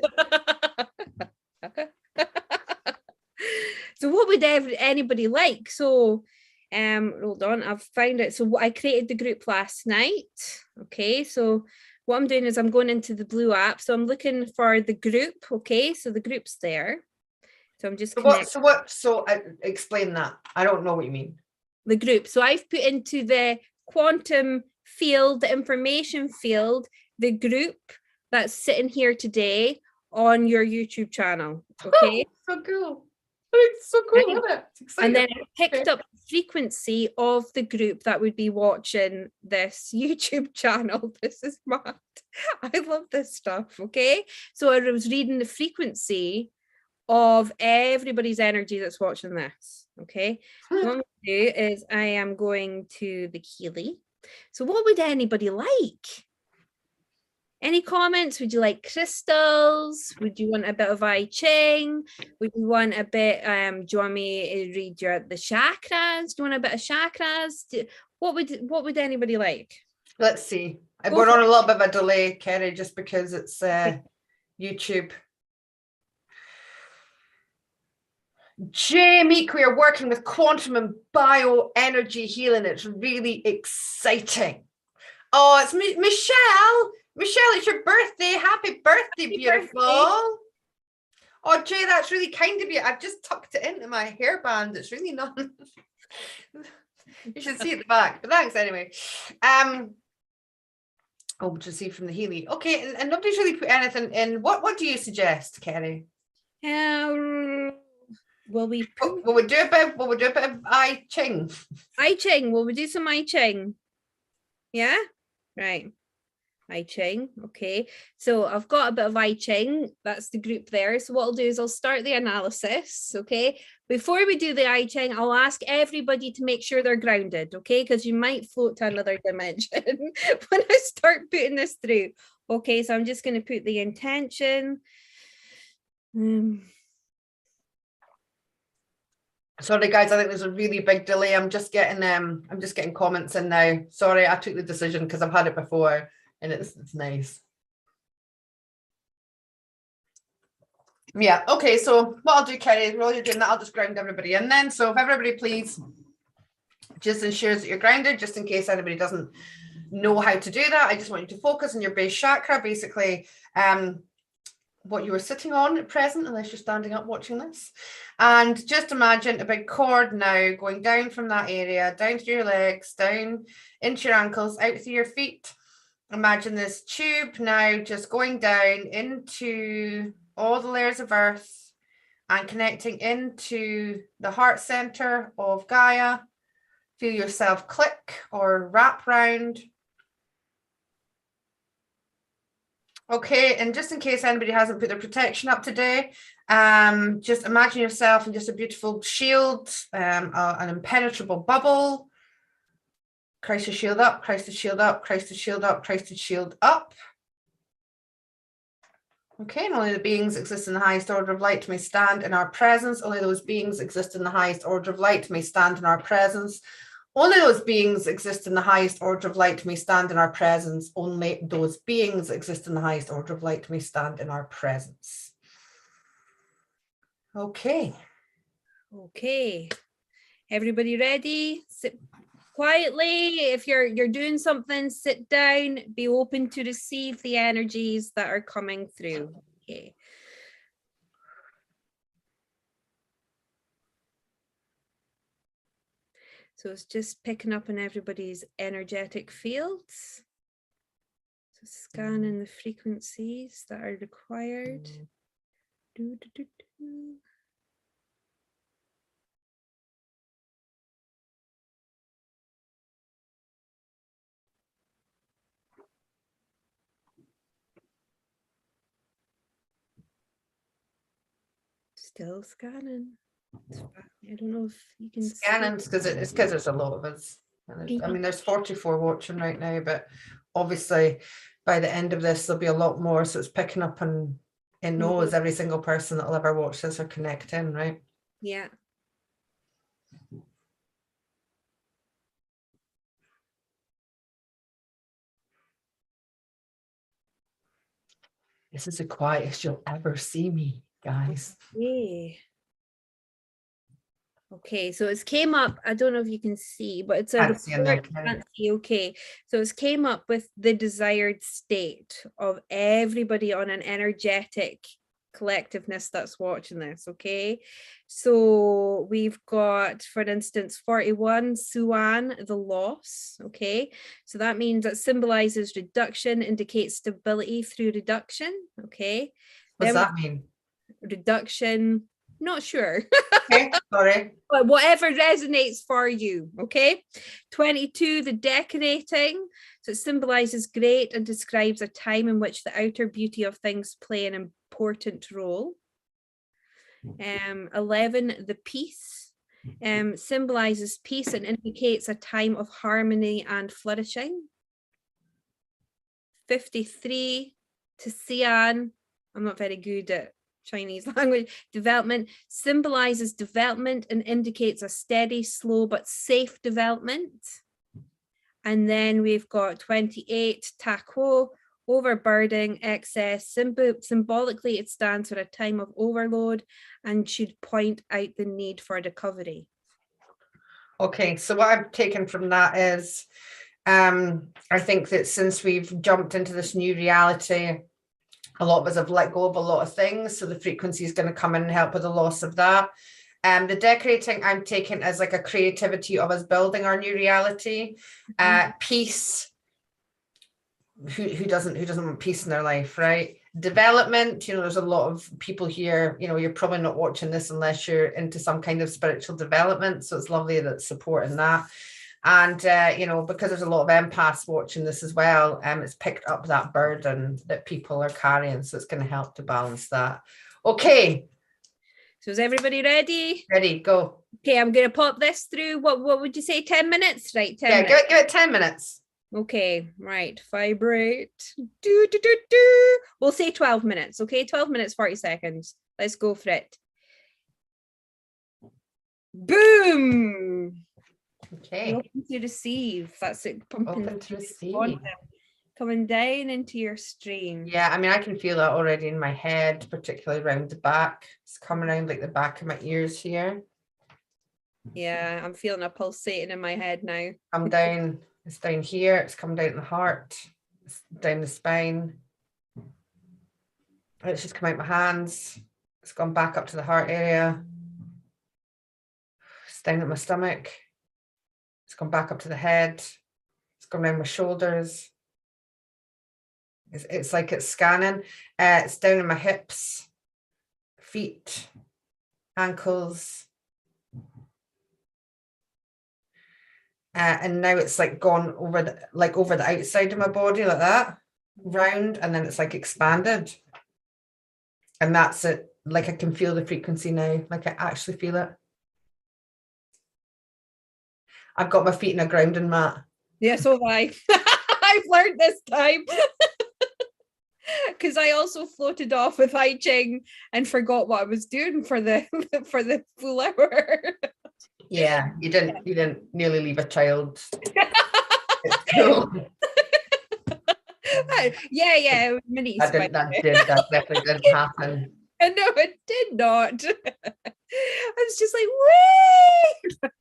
So what would anybody like? So hold on, I've found it. So I created the group last night. Okay, so what I'm doing is I'm going into the blue app. So I'm looking for the group. Okay, so the group's there. So I'm just explain that. I don't know what you mean. The group. So I've put into the quantum field, the information field, the group that's sitting here today on your YouTube channel. Okay. So cool. It's so cool, isn't it? It's exciting. And then I picked up the frequency of the group that would be watching this YouTube channel. This is mad. I love this stuff. Okay. So I was reading the frequency of everybody's energy that's watching this. Okay. So what I'm going to do is I am going to the Heely. So what would anybody like? Any comments? Would you like crystals? Would you want a bit of I Ching? Would you want a bit, do you want me to read the chakras? Do you want a bit of chakras? What would anybody like? Let's see. We're on a little bit of a delay, Kerry, just because it's YouTube. Jamie, we are working with quantum and bioenergy healing. It's really exciting. Oh, it's Michelle. Michelle, it's your birthday. Happy birthday, beautiful. Birthday. Oh, Jay, that's really kind of you. I've just tucked it into my hairband. It's really not. You should see at the back, but thanks anyway. We'll just see from the Heely. Okay, and nobody's really put anything in. What do you suggest, Kerry? Will we do a bit of I Ching? I Ching. Will we do some I Ching? Yeah, right. I Ching. Okay, so I've got a bit of I Ching. That's the group there. So what I'll do is I'll start the analysis. Okay, before we do the I Ching, I'll ask everybody to make sure they're grounded. Okay, because you might float to another dimension when I start putting this through. Okay, so I'm just going to put the intention. Sorry guys, I think there's a really big delay. I'm just getting comments in now. Sorry, I took the decision because I've had it before and it's nice. Yeah, okay, so what I'll do, Kerry, while you're doing that, I'll just ground everybody in then. So if everybody please just ensures that you're grounded, just in case anybody doesn't know how to do that. I just want you to focus on your base chakra, basically what you were sitting on at present, unless you're standing up watching this. And just imagine a big cord now going down from that area, down through your legs, down into your ankles, out through your feet. Imagine this tube now just going down into all the layers of earth and connecting into the heart center of Gaia. Feel yourself click or wrap round. Okay, and just in case anybody hasn't put their protection up today, just imagine yourself in just a beautiful shield, an impenetrable bubble. Christ the shield up, Christ the shield up, Christ the shield up, Christ the shield up. Okay, and only the beings exist in the highest order of light may stand in our presence. Only those beings exist in the highest order of light may stand in our presence. Only those beings exist in the highest order of light may stand in our presence. Only those beings exist in the highest order of light may stand in our presence. Okay. Okay. Everybody ready? Sit quietly. If you're doing something, sit down, be open to receive the energies that are coming through. Okay. So it's just picking up on everybody's energetic fields. So scanning the frequencies that are required. Do, do, do, do. Still scanning. I don't know if you can Scanning because it's because there's a lot of us. I mean, there's 44 watching right now, but obviously by the end of this, there'll be a lot more. So it's picking up and it knows every single person that'll ever watch this or connect in, right? Yeah. This is the quietest you'll ever see me, guys. Yeah. Okay, so it's came up. I don't know if you can see, but it's a report. Can't see. Okay, so it's came up with the desired state of everybody on an energetic collectiveness that's watching this. Okay, so we've got, for instance, 41 Suan, the loss. Okay, so that means that symbolizes reduction, indicates stability through reduction. Okay, what's that mean? Reduction. Not sure. Okay, sorry. But whatever resonates for you, okay? 22, the decorating. So it symbolizes great and describes a time in which the outer beauty of things play an important role. 11, the peace. Symbolizes peace and indicates a time of harmony and flourishing. 53, to Xi'an. I'm not very good at Chinese language. Development symbolizes development and indicates a steady, slow, but safe development. And then we've got 28, Tako, overburdening, excess. Symbolically, it stands for a time of overload and should point out the need for recovery. Okay, so what I've taken from that is, I think that since we've jumped into this new reality, a lot of us have let go of a lot of things. So the frequency is going to come in and help with the loss of that. The decorating I'm taking as like a creativity of us building our new reality. Peace. Who doesn't want peace in their life, right? Development, there's a lot of people here, you're probably not watching this unless you're into some kind of spiritual development. So it's lovely that it's supporting that. And, because there's a lot of empaths watching this as well, it's picked up that burden that people are carrying. So it's going to help to balance that. Okay. So is everybody ready? Ready, go. Okay, I'm going to pop this through. What would you say, 10 minutes? Right, 10 minutes. Give it 10 minutes. Okay, right, vibrate. We'll say 12 minutes, okay? 12 minutes, 40 seconds. Let's go for it. Boom! Okay. Open to receive. That's it. Pumping open to receive. Coming down into your stream. Yeah, I mean, I can feel that already in my head, particularly around the back. It's coming around like the back of my ears here. Yeah, I'm feeling a pulsating in my head now. I'm down. It's down here. It's coming down the heart. It's down the spine. It's just come out my hands. It's gone back up to the heart area. It's down at my stomach. It's gone back up to the head. It's gone around my shoulders. It's like it's scanning. It's down in my hips, feet, ankles. And now it's like gone over the outside of my body like that, round, and then it's like expanded. And that's it. Like I can feel the frequency now. Like I actually feel it. I've got my feet in a grounding mat. Yeah, so have I. I've learned this time. Because I also floated off with I Ching and forgot what I was doing for the full hour. Yeah, you didn't nearly leave a child at school. Yeah, my niece. That definitely didn't happen. No, it did not. I was just like, wait.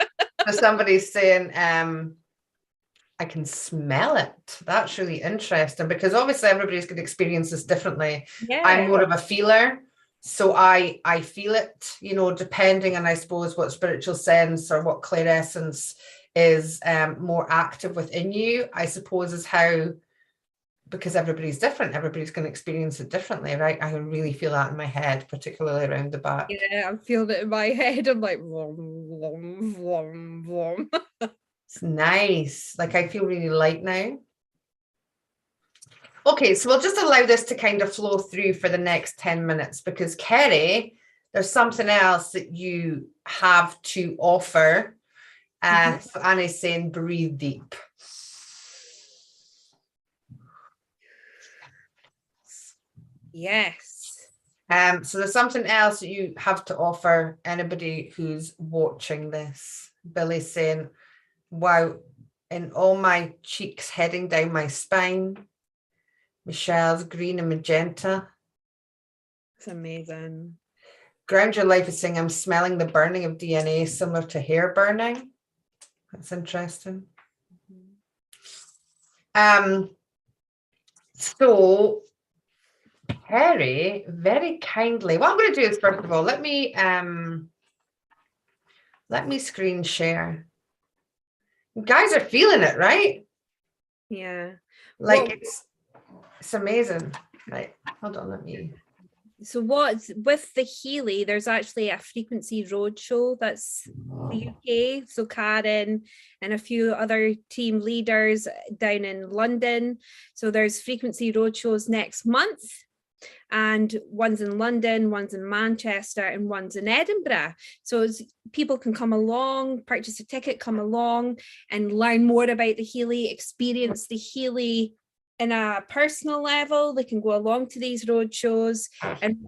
So somebody's saying, I can smell it. That's really interesting, because obviously everybody's going to experience this differently. Yeah. I'm more of a feeler. So I feel it, depending on, I suppose, what spiritual sense or what clairessence is more active within you, I suppose, is how, because everybody's different, everybody's going to experience it differently, right? I really feel that in my head, particularly around the back. Yeah, I'm feeling it in my head. I'm like, vroom, vroom, vroom, vroom. It's nice. Like, I feel really light now. Okay, so we'll just allow this to kind of flow through for the next 10 minutes, because Kerry, there's something else that you have to offer. So Annie's saying, breathe deep. Yes. So there's something else that you have to offer anybody who's watching this. Billy's saying, wow, in all my cheeks heading down my spine. Michelle's green and magenta. It's amazing. Ground Your Life is saying, I'm smelling the burning of DNA similar to hair burning. That's interesting. So Kerry, very kindly, what I'm going to do is, first of all, let me screen share. You guys are feeling it, right? Yeah. Like, it's amazing. Right, hold on, let me. So what's with the Heely, there's actually a frequency roadshow that's the UK. So Karen and a few other team leaders down in London. So there's frequency roadshows next month. And one's in London, one's in Manchester, and one's in Edinburgh. So people can come along, purchase a ticket, come along and learn more about the Heely, experience the Heely in a personal level. They can go along to these road shows,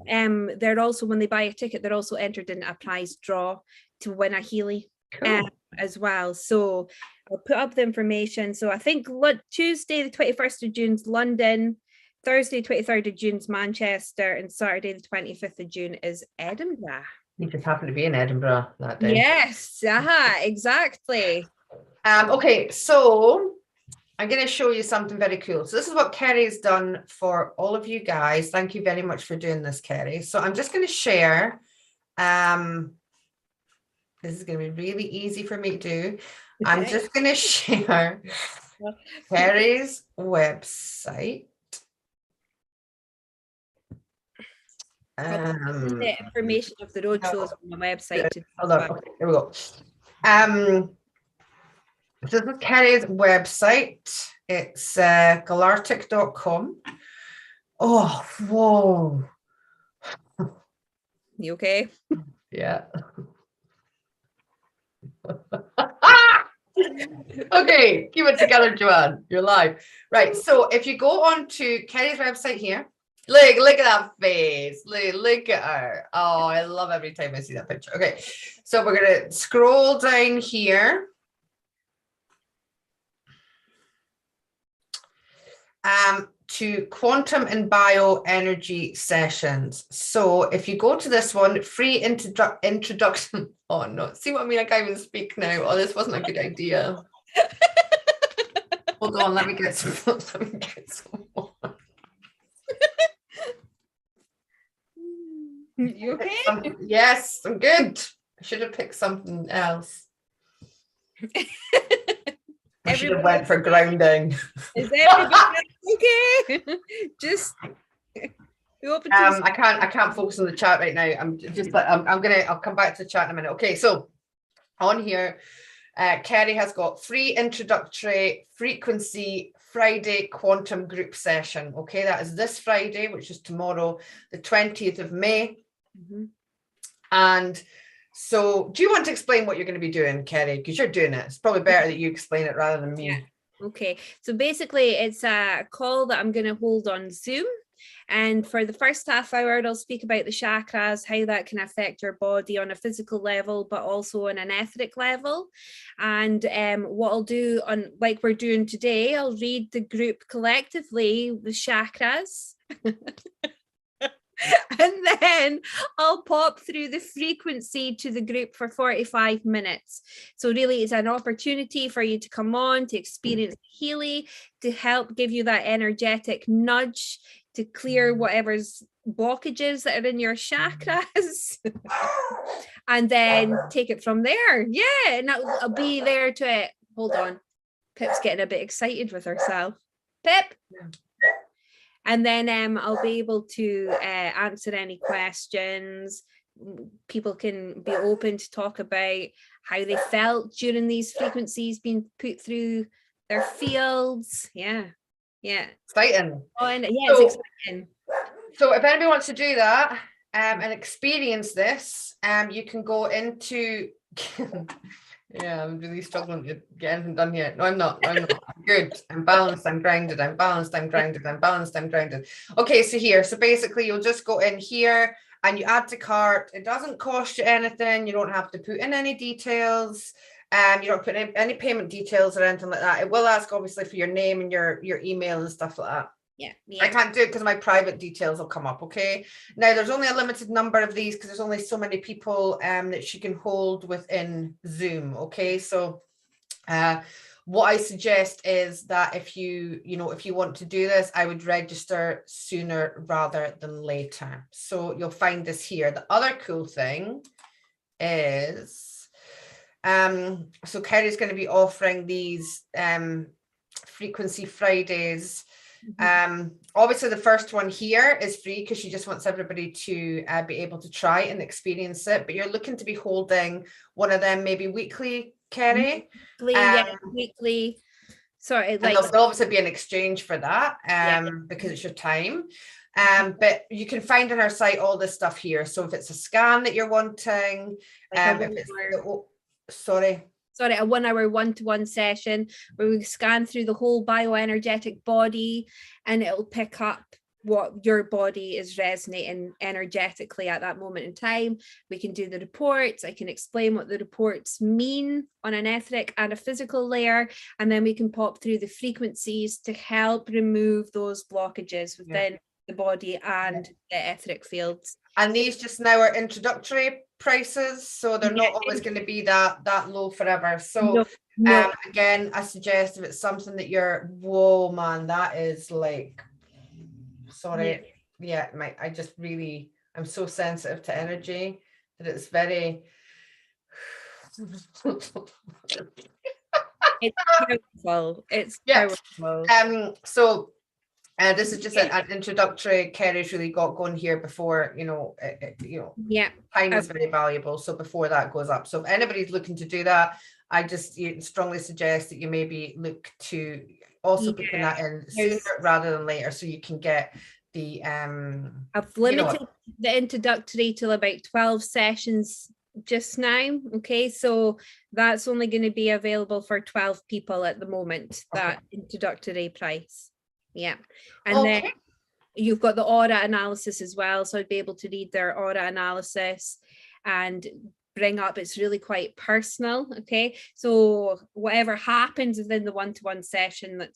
and they're also, when they buy a ticket, they're also entered in a prize draw to win a Heely. Cool. As well. So I'll put up the information. So I think Tuesday the 21st of June's London, Thursday 23rd of June's Manchester, and Saturday the 25th of June is Edinburgh. You just happen to be in Edinburgh that day. Yes, exactly. Okay, so I'm going to show you something very cool. So this is what Kerry's done for all of you guys. Thank you very much for doing this, Kerry. So I'm just going to share. This is going to be really easy for me to do. Okay. I'm just going to share Kerry's website. The information of the road shows on my website. Hold on. Okay, here we go. So this is Kerry's website. It's galartic.com. Oh, whoa. You okay? Yeah. Okay, keep it together, Joanne. You're live. Right. So if you go on to Kerry's website here, look at that face. Look at her. Oh, I love every time I see that picture. Okay, so we're gonna scroll down here. To quantum and bioenergy sessions. So if you go to this one, free introduction. Oh no, see what I mean? I can't even speak now. Oh, this wasn't a good idea. Hold on, let me get some more. You okay? Yes, I'm good. I should have picked something else. I should have went for grounding. Is everybody okay? Just I can't focus on the chat right now. I'm just like I'll come back to the chat in a minute. Okay, so on here, Kerry has got free introductory frequency Friday quantum group session. Okay, that is this Friday, which is tomorrow, the 20th of May. And so do you want to explain what you're going to be doing, Kerry? Because you're doing it. It's probably better that you explain it rather than me. Yeah. Okay. So basically it's a call that I'm going to hold on Zoom. And for the first half hour, I'll speak about the chakras, how that can affect your body on a physical level, but also on an etheric level. And what I'll do, on like we're doing today, I'll read the group collectively, the chakras. And then I'll pop through the frequency to the group for 45 minutes. So really it's an opportunity for you to come on, to experience Heely, to help give you that energetic nudge, to clear whatever's blockages that are in your chakras. And then take it from there. Yeah, and I'll be there to, hold on. Pip's getting a bit excited with herself. Pip! And then I'll be able to answer any questions. People can be open to talk about how they felt during these frequencies being put through their fields. Yeah. Exciting. It's exciting. So if anybody wants to do that and experience this, you can go into... Yeah, I'm really struggling to get anything done here. No, I'm not. I'm good. I'm balanced. I'm grounded. I'm balanced. I'm grounded. I'm balanced. I'm grounded. Okay, so here. So basically, you'll just go in here and you add to cart. It doesn't cost you anything. You don't have to put in any details. You don't put in any payment details or anything like that. It will ask, obviously, for your name and your email and stuff like that. Yeah. I can't do it because my private details will come up. Okay. Now there's only a limited number of these because there's only so many people that she can hold within Zoom. Okay. So what I suggest is that if you want to do this, I would register sooner rather than later. So you'll find this here. The other cool thing is so Kerry's going to be offering these Frequency Fridays. Obviously the first one here is free because she just wants everybody to be able to try and experience it, but you're looking to be holding one of them maybe weekly, Kerry. Weekly. Sorry, like there'll obviously be an exchange for that because it's your time. But you can find on our site all this stuff here. So if it's a scan that you're wanting, a 1 hour one-to-one session where we scan through the whole bioenergetic body and it'll pick up what your body is resonating energetically at that moment in time. We can do the reports. I can explain what the reports mean on an etheric and a physical layer, and then we can pop through the frequencies to help remove those blockages within the body and the etheric fields. And these just now are introductory prices, so they're not always going to be that low forever. So again, I suggest if it's something that you're, whoa man, that is like, sorry, I'm so sensitive to energy that it's very it's powerful. So this is just an introductory. Kerry's really got going here before, time is very valuable. So before that goes up. So if anybody's looking to do that, I just strongly suggest that you maybe look to also putting that in sooner rather than later, so you can get the I've limited the introductory till about 12 sessions just now. Okay, so that's only going to be available for 12 people at the moment, that introductory price. Yeah. And then you've got the aura analysis as well. So I'd be able to read their aura analysis and bring up, it's really quite personal. Okay. So whatever happens within the one-to-one session,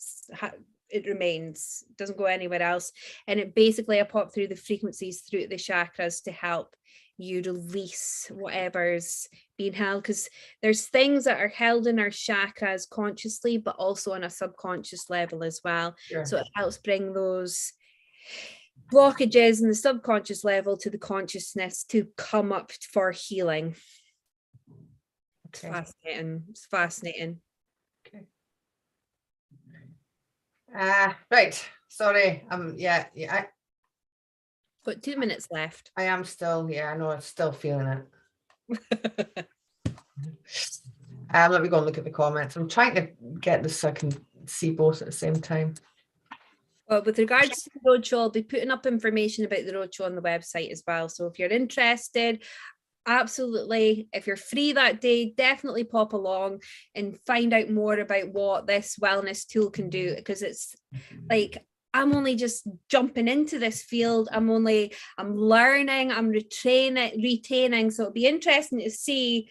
it remains, doesn't go anywhere else. And it basically, I pop through the frequencies through the chakras to help you release whatever's being held, because there's things that are held in our chakras consciously, but also on a subconscious level as well. Sure. So it helps bring those blockages in the subconscious level to the consciousness to come up for healing. Okay. It's fascinating. Okay. Right. Sorry. Got 2 minutes left. I am still, I know, I'm still feeling it. Let me go and look at the comments. I'm trying to get this so I can see both at the same time. Well, with regards to the roadshow, I'll be putting up information about the roadshow on the website as well. So if you're interested, absolutely, if you're free that day, definitely pop along and find out more about what this wellness tool can do, because it's like, I'm only just jumping into this field. I'm learning, I'm retaining. So it'll be interesting to see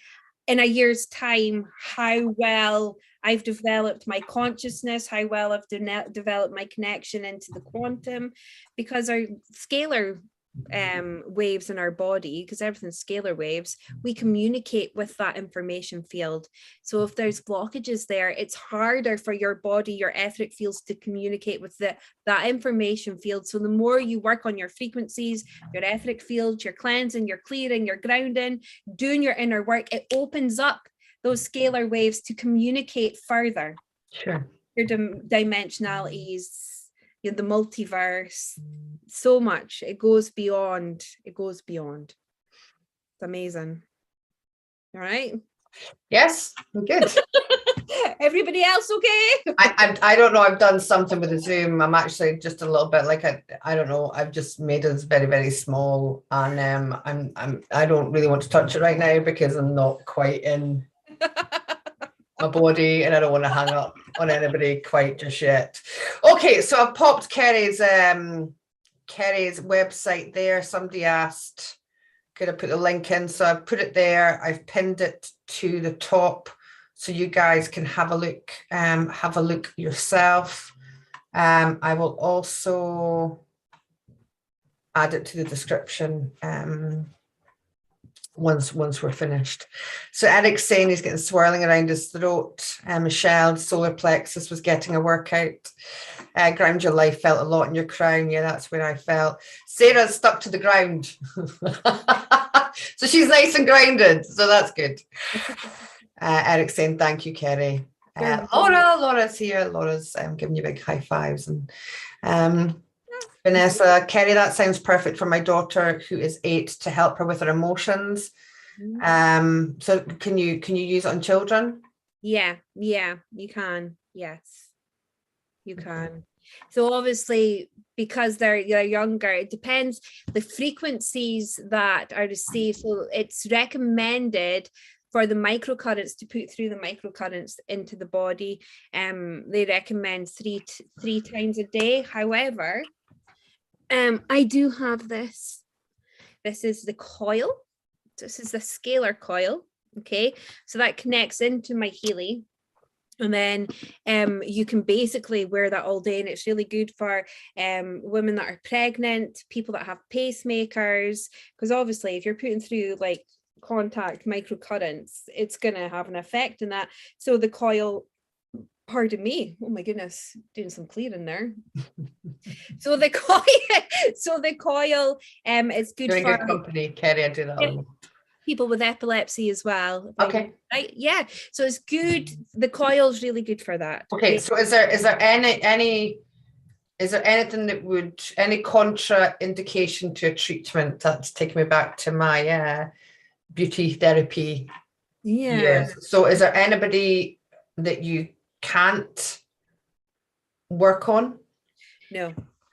in a year's time how well I've developed my consciousness, how well I've developed my connection into the quantum, because our scalar waves in our body, because everything's scalar waves, we communicate with that information field. So if there's blockages there, it's harder for your body, your etheric fields, to communicate with that information field. So the more you work on your frequencies, your etheric fields, your cleansing, your clearing, your grounding, doing your inner work, it opens up those scalar waves to communicate further. Sure. Your dimensionalities, the multiverse, so much. It goes beyond. It's amazing. All right. Yes, I'm good. Everybody else okay? I don't know. I've done something with the Zoom. I'm actually just a little bit like I don't know. I've just made it very, very small, and I don't really want to touch it right now because I'm not quite in my body, and I don't want to hang up on anybody quite just yet. Okay, so I've popped Kerry's website there. Somebody asked, could I put the link in? So I've put it there. I've pinned it to the top so you guys can have a look yourself. I will also add it to the description once we're finished. So Eric's saying he's getting swirling around his throat. Michelle, solar plexus was getting a workout. Ground your life, felt a lot in your crown. Yeah, that's where I felt. Sarah's stuck to the ground. So she's nice and grounded. So that's good. Eric's saying thank you, Kerry. Laura's here. Laura's giving you big high fives. And Vanessa, Kerry, that sounds perfect for my daughter who is 8 to help her with her emotions. So can you use it on children? Yeah, you can. Yes, you can. So obviously, because they're younger, it depends the frequencies that are received. So it's recommended for the microcurrents to put through the microcurrents into the body. They recommend three times a day. However, I do have this. This is the coil. This is the scalar coil. Okay, so that connects into my Heely. And then you can basically wear that all day, and it's really good for women that are pregnant, people that have pacemakers, because obviously if you're putting through like contact microcurrents, it's going to have an effect in that. So the coil, pardon me, oh my goodness, doing some clearing there. So the coil is good doing for good company, Kerry. I do that. People with epilepsy as well. Okay. Right. Yeah. So it's good. The coil's really good for that. Okay. So is there anything that would, any contraindication to a treatment? That's taking me back to my beauty therapy years. So is there anybody that you can't work on?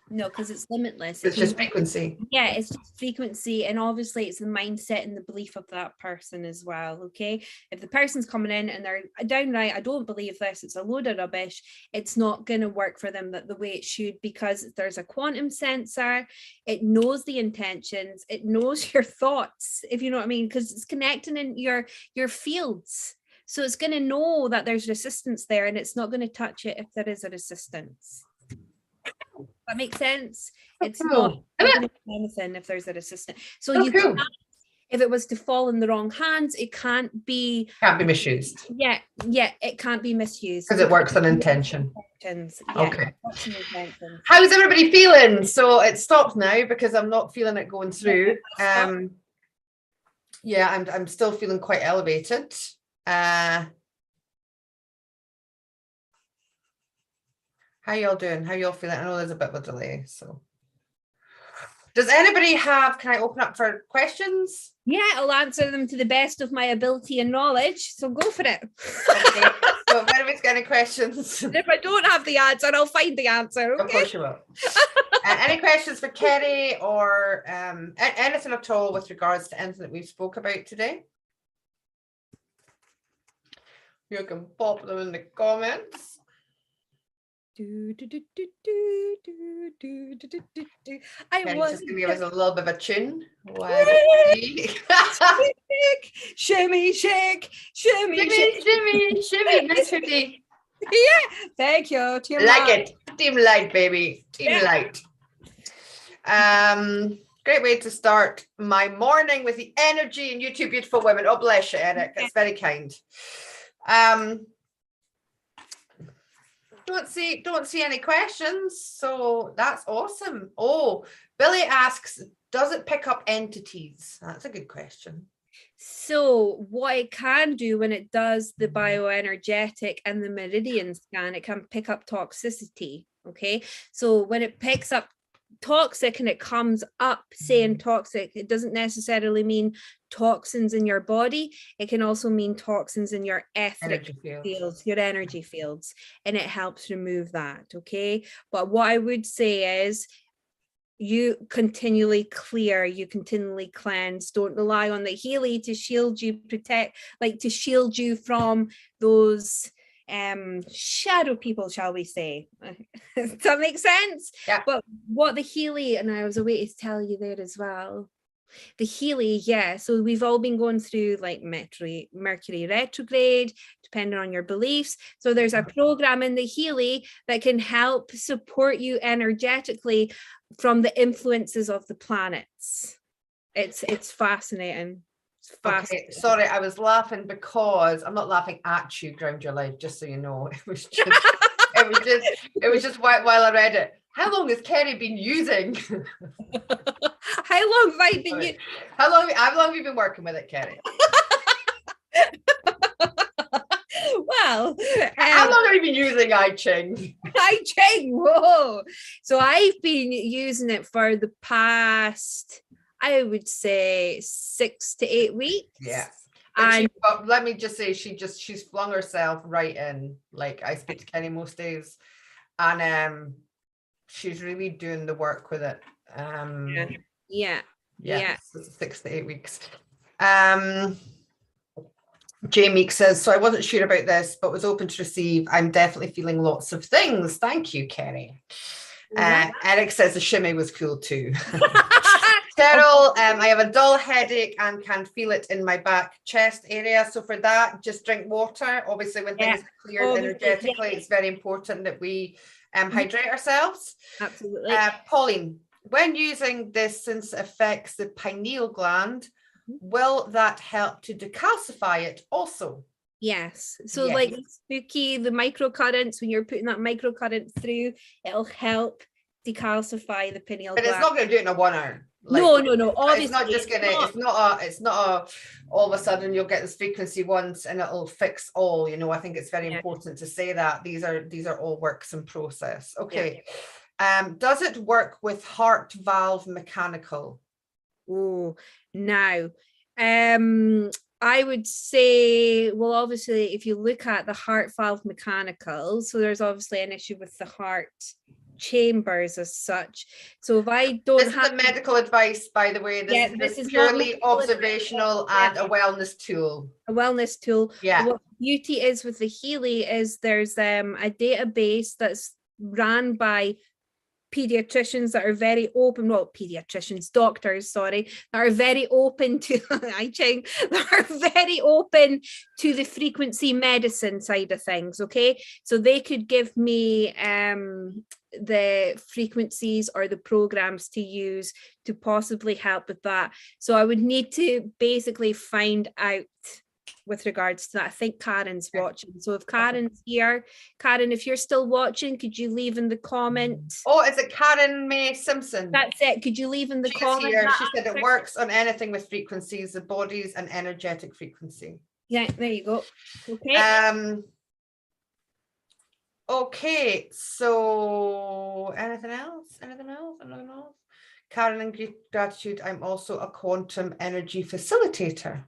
No, because it's limitless. It's just frequency. Yeah, it's just frequency, and obviously it's the mindset and the belief of that person as well. Okay, if the person's coming in and they're downright, I don't believe this, it's a load of rubbish, it's not going to work for them the way it should, because there's a quantum sensor. It knows the intentions, it knows your thoughts, if you know what I mean, because it's connecting in your fields. So it's going to know that there's resistance there, and it's not going to touch it if there is a resistance. That makes sense. It's not anything if there's a resistance. So can't, if it was to fall in the wrong hands, it can't be misused. Yeah, it can't be misused because it works on intention. Okay. How's everybody feeling? So it stopped now because I'm not feeling it going through. Yeah, I'm still feeling quite elevated. How y'all doing? How y'all feeling? I know there's a bit of a delay. So does anybody have, can I open up for questions? Yeah, I'll answer them to the best of my ability and knowledge. So go for it. Okay. So if anybody's got any questions. If I don't have the answer, I'll find the answer. Okay? Of course you will. Any questions for Kerry or anything at all with regards to anything that we've spoke about today? You can pop them in the comments. I was just gonna give us a little bit of a tune. Shimmy, shake, shimmy, shake. Shimmy, nice hoodie. Yeah, thank you. Team Like Light. it. Team Light, baby. Team Light. Great way to start my morning with the energy and you two beautiful women. Oh, bless you, Eric. That's very kind. Don't see any questions, so that's awesome. Oh, Billy asks, does it pick up entities? That's a good question. So what it can do when it does the bioenergetic and the meridian scan, it can pick up toxicity. Okay, so when it picks up toxic and it comes up saying toxic, it doesn't necessarily mean toxins in your body. It can also mean toxins in your etheric fields, your energy fields, and it helps remove that. Okay, but what I would say is you continually clear, you continually cleanse. Don't rely on the Heely to shield you, protect, like to shield you from those shadow people, shall we say. Does that make sense? Yeah. But what the Heely, and I was away to tell you there as well, the Heely, yeah, so we've all been going through like Mercury retrograde, depending on your beliefs. So there's a program in the Heely that can help support you energetically from the influences of the planets. It's fascinating. Okay, sorry, I was laughing because I'm not laughing at you, Ground Your Life, just so you know. It was just while I read it. How long has Kerry been using? How long have I been using? How long have you been working with it, Kerry? Well, how long have you been using I Ching? I Ching, whoa. So I've been using it for the past, I would say 6 to 8 weeks. Yeah. And let me just say, she's flung herself right in. Like, I speak to Kenny most days, and she's really doing the work with it. Yeah. 6 to 8 weeks. Jamie says, so I wasn't sure about this, but was open to receive. I'm definitely feeling lots of things. Thank you, Kerry. Eric says the shimmy was cool too. Cheryl, I have a dull headache and can feel it in my back chest area. So for that, just drink water. Obviously, when things are cleared energetically, it's very important that we hydrate ourselves. Absolutely. Pauline, when using this, since it affects the pineal gland, will that help to decalcify it also? Yes. So like spooky, the microcurrents, when you're putting that microcurrent through, it'll help decalcify the pineal gland. But it's not going to do it in a 1 hour. Like, no. Obviously, it's not just gonna. It's not all of a sudden you'll get this frequency once and it'll fix all. You know, I think it's very important to say that these are all works in process. Okay. Yeah. Does it work with heart valve mechanical? Oh, no. I would say, well, obviously, if you look at the heart valve mechanical, so there's obviously an issue with the heart chambers as such. So if I don't this isn't medical advice, by the way. This is purely observational and a wellness tool. A wellness tool. Yeah. What beauty is with the Heely is there's a database that's ran by pediatricians that are very open, doctors, that are very open to that are very open to the frequency medicine side of things. Okay, so they could give me the frequencies or the programs to use to possibly help with that. So I would need to basically find out with regards to that. I think Karen's watching. So if Karen's here, Karen, if you're still watching, could you leave in the comment? Oh, is it Karen May Simpson? That's it. Could you leave in the comment? She said it works on anything with frequencies, the body's an energetic frequency. Yeah, there you go. Okay. Okay, so anything else? Karen, and gratitude. I'm also a quantum energy facilitator.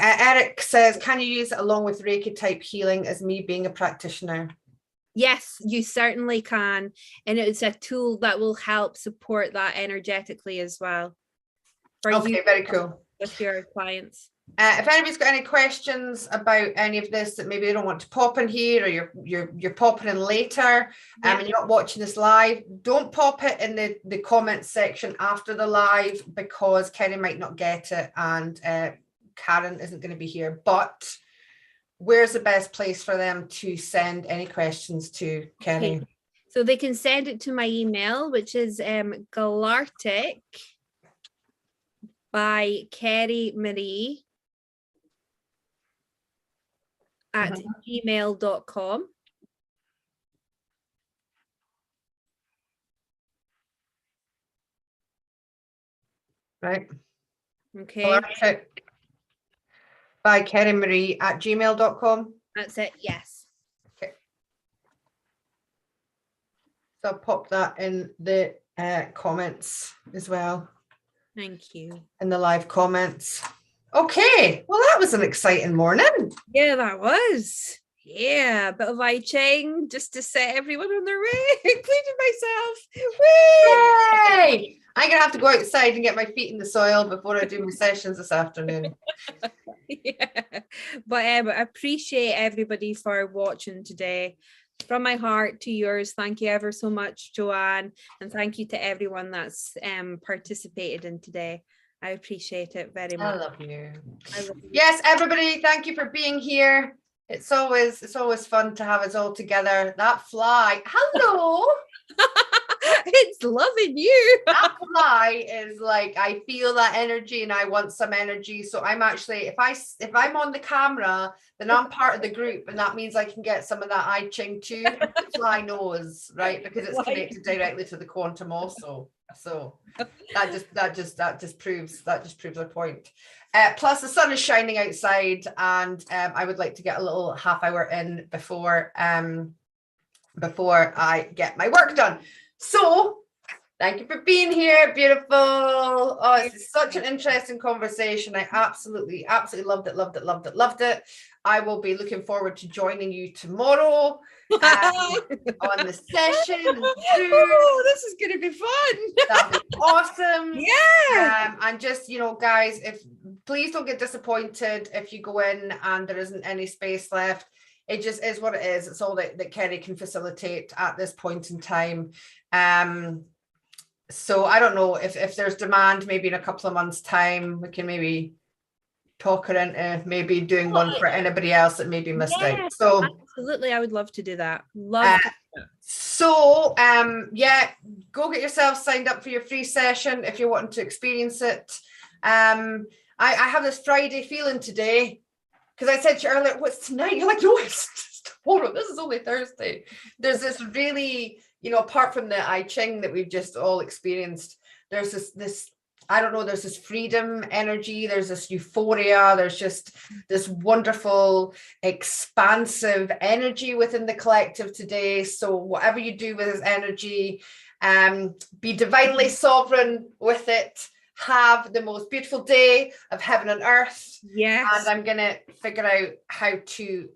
Eric says, can you use it along with Reiki type healing as me being a practitioner? Yes, you certainly can. And it's a tool that will help support that energetically as well. Okay, very cool. With your clients. If anybody's got any questions about any of this that maybe they don't want to pop in here, or you're popping in later, and you're not watching this live, don't pop it in the comments section after the live, because Kerry might not get it, and Karen isn't going to be here. But where's the best place for them to send any questions to, Kerry? Okay. So they can send it to my email, which is galarticbykerrymarie at gmail.com. Right. Okay. Galartic by kerrymarie at gmail.com. That's it. Yes. Okay. So I'll pop that in the comments as well. Thank you. In the live comments. Okay. Well, that was an exciting morning. Yeah, that was. Yeah, a bit of I Ching just to set everyone on their way, including myself. Yay! I'm gonna have to go outside and get my feet in the soil before I do my sessions this afternoon. Yeah, but I appreciate everybody for watching today. From my heart to yours, thank you ever so much, Joanne, and thank you to everyone that's participated in today. I appreciate it very much. I love you. Yes, everybody, thank you for being here. It's always fun to have us all together. That fly, hello. It's loving you. That fly is like, I feel that energy and I want some energy. So I'm actually, if I'm on the camera, then I'm part of the group, and that means I can get some of that I Ching too. The fly knows, right? Because it's connected directly to the quantum also. So that just proves our point. Plus the sun is shining outside, and I would like to get a little half hour in before I get my work done. So thank you for being here. Beautiful. Oh, it's such an interesting conversation. I absolutely loved it. I will be looking forward to joining you tomorrow on the session. Oh, this is going to be fun. That'll be awesome. Yeah. And just, guys, please don't get disappointed if you go in and there isn't any space left. It just is what it is. It's all that Kerry can facilitate at this point in time. So I don't know if there's demand, maybe in a couple of months' time, we can maybe talk her into maybe doing one for anybody else that maybe missed out. So absolutely, I would love to do that. Love to do that. So yeah, go get yourself signed up for your free session if you're wanting to experience it. I have this Friday feeling today, because I said to you earlier, what's tonight? You're like, no, it's tomorrow. This is only Thursday. There's this really, apart from the I Ching that we've just all experienced, there's this I don't know, there's this freedom energy, there's this euphoria, there's just this wonderful, expansive energy within the collective today. So whatever you do with this energy, be divinely sovereign with it. Have the most beautiful day of heaven and earth. Yes. And I'm going to figure out how to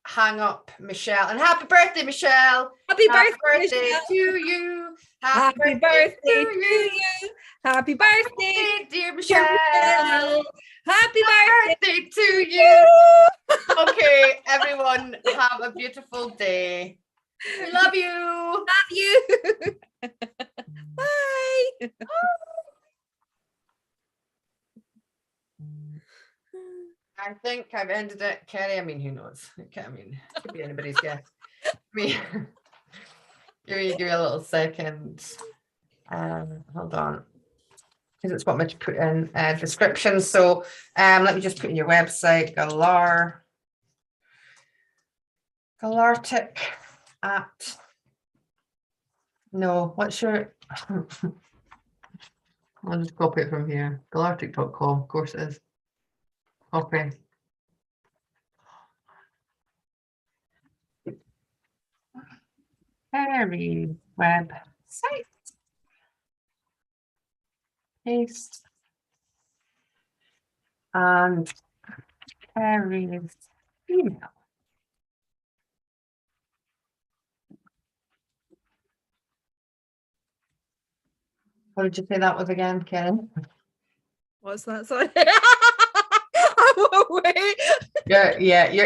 hang up Michelle. And happy birthday, Michelle. Happy birthday to you. Happy birthday to you. Happy birthday, dear Michelle. Happy birthday to you. Okay, everyone, have a beautiful day. We love you. Love you. Bye. I think I've ended it, Kerry. I mean, who knows? It could be anybody's guess. Give me a little second. Hold on, because it's what me to put in description. So let me just put in your website, Galartic at. No, what's your? I'll just copy it from here. Galartic.com, of course it is. Okay. Kerry website. Paste. And Kerry's email. What did you say that was again, Kerry? What's that? Sorry. I away. Your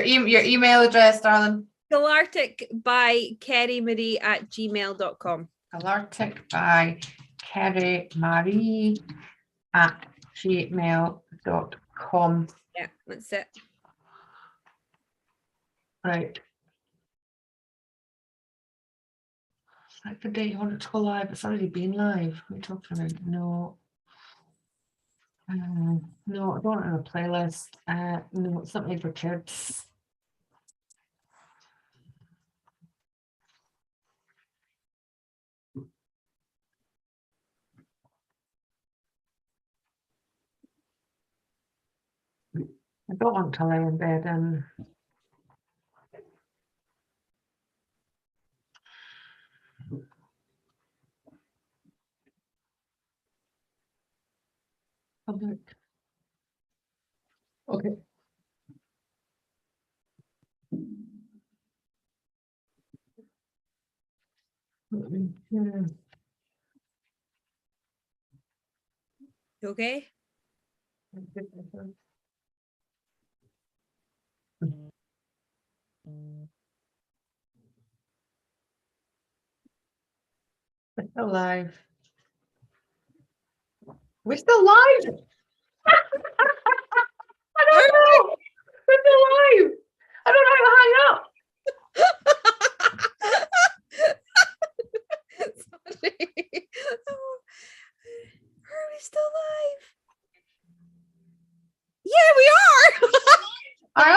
email address, darling. galarticbykerrymarie@gmail.com. galarticbykerrymarie@gmail.com. Yeah, that's it. Right. Like the date you want it to go live. It's already been live. What are you talking about? No. No, I don't want it on a playlist. No, it's something for kids. I don't want to lay in bed and public. Okay. Okay. We're still live. We're still live. I don't know. We're still live. I don't know how to hang up. Sorry. Are we still live? Yeah, we are. I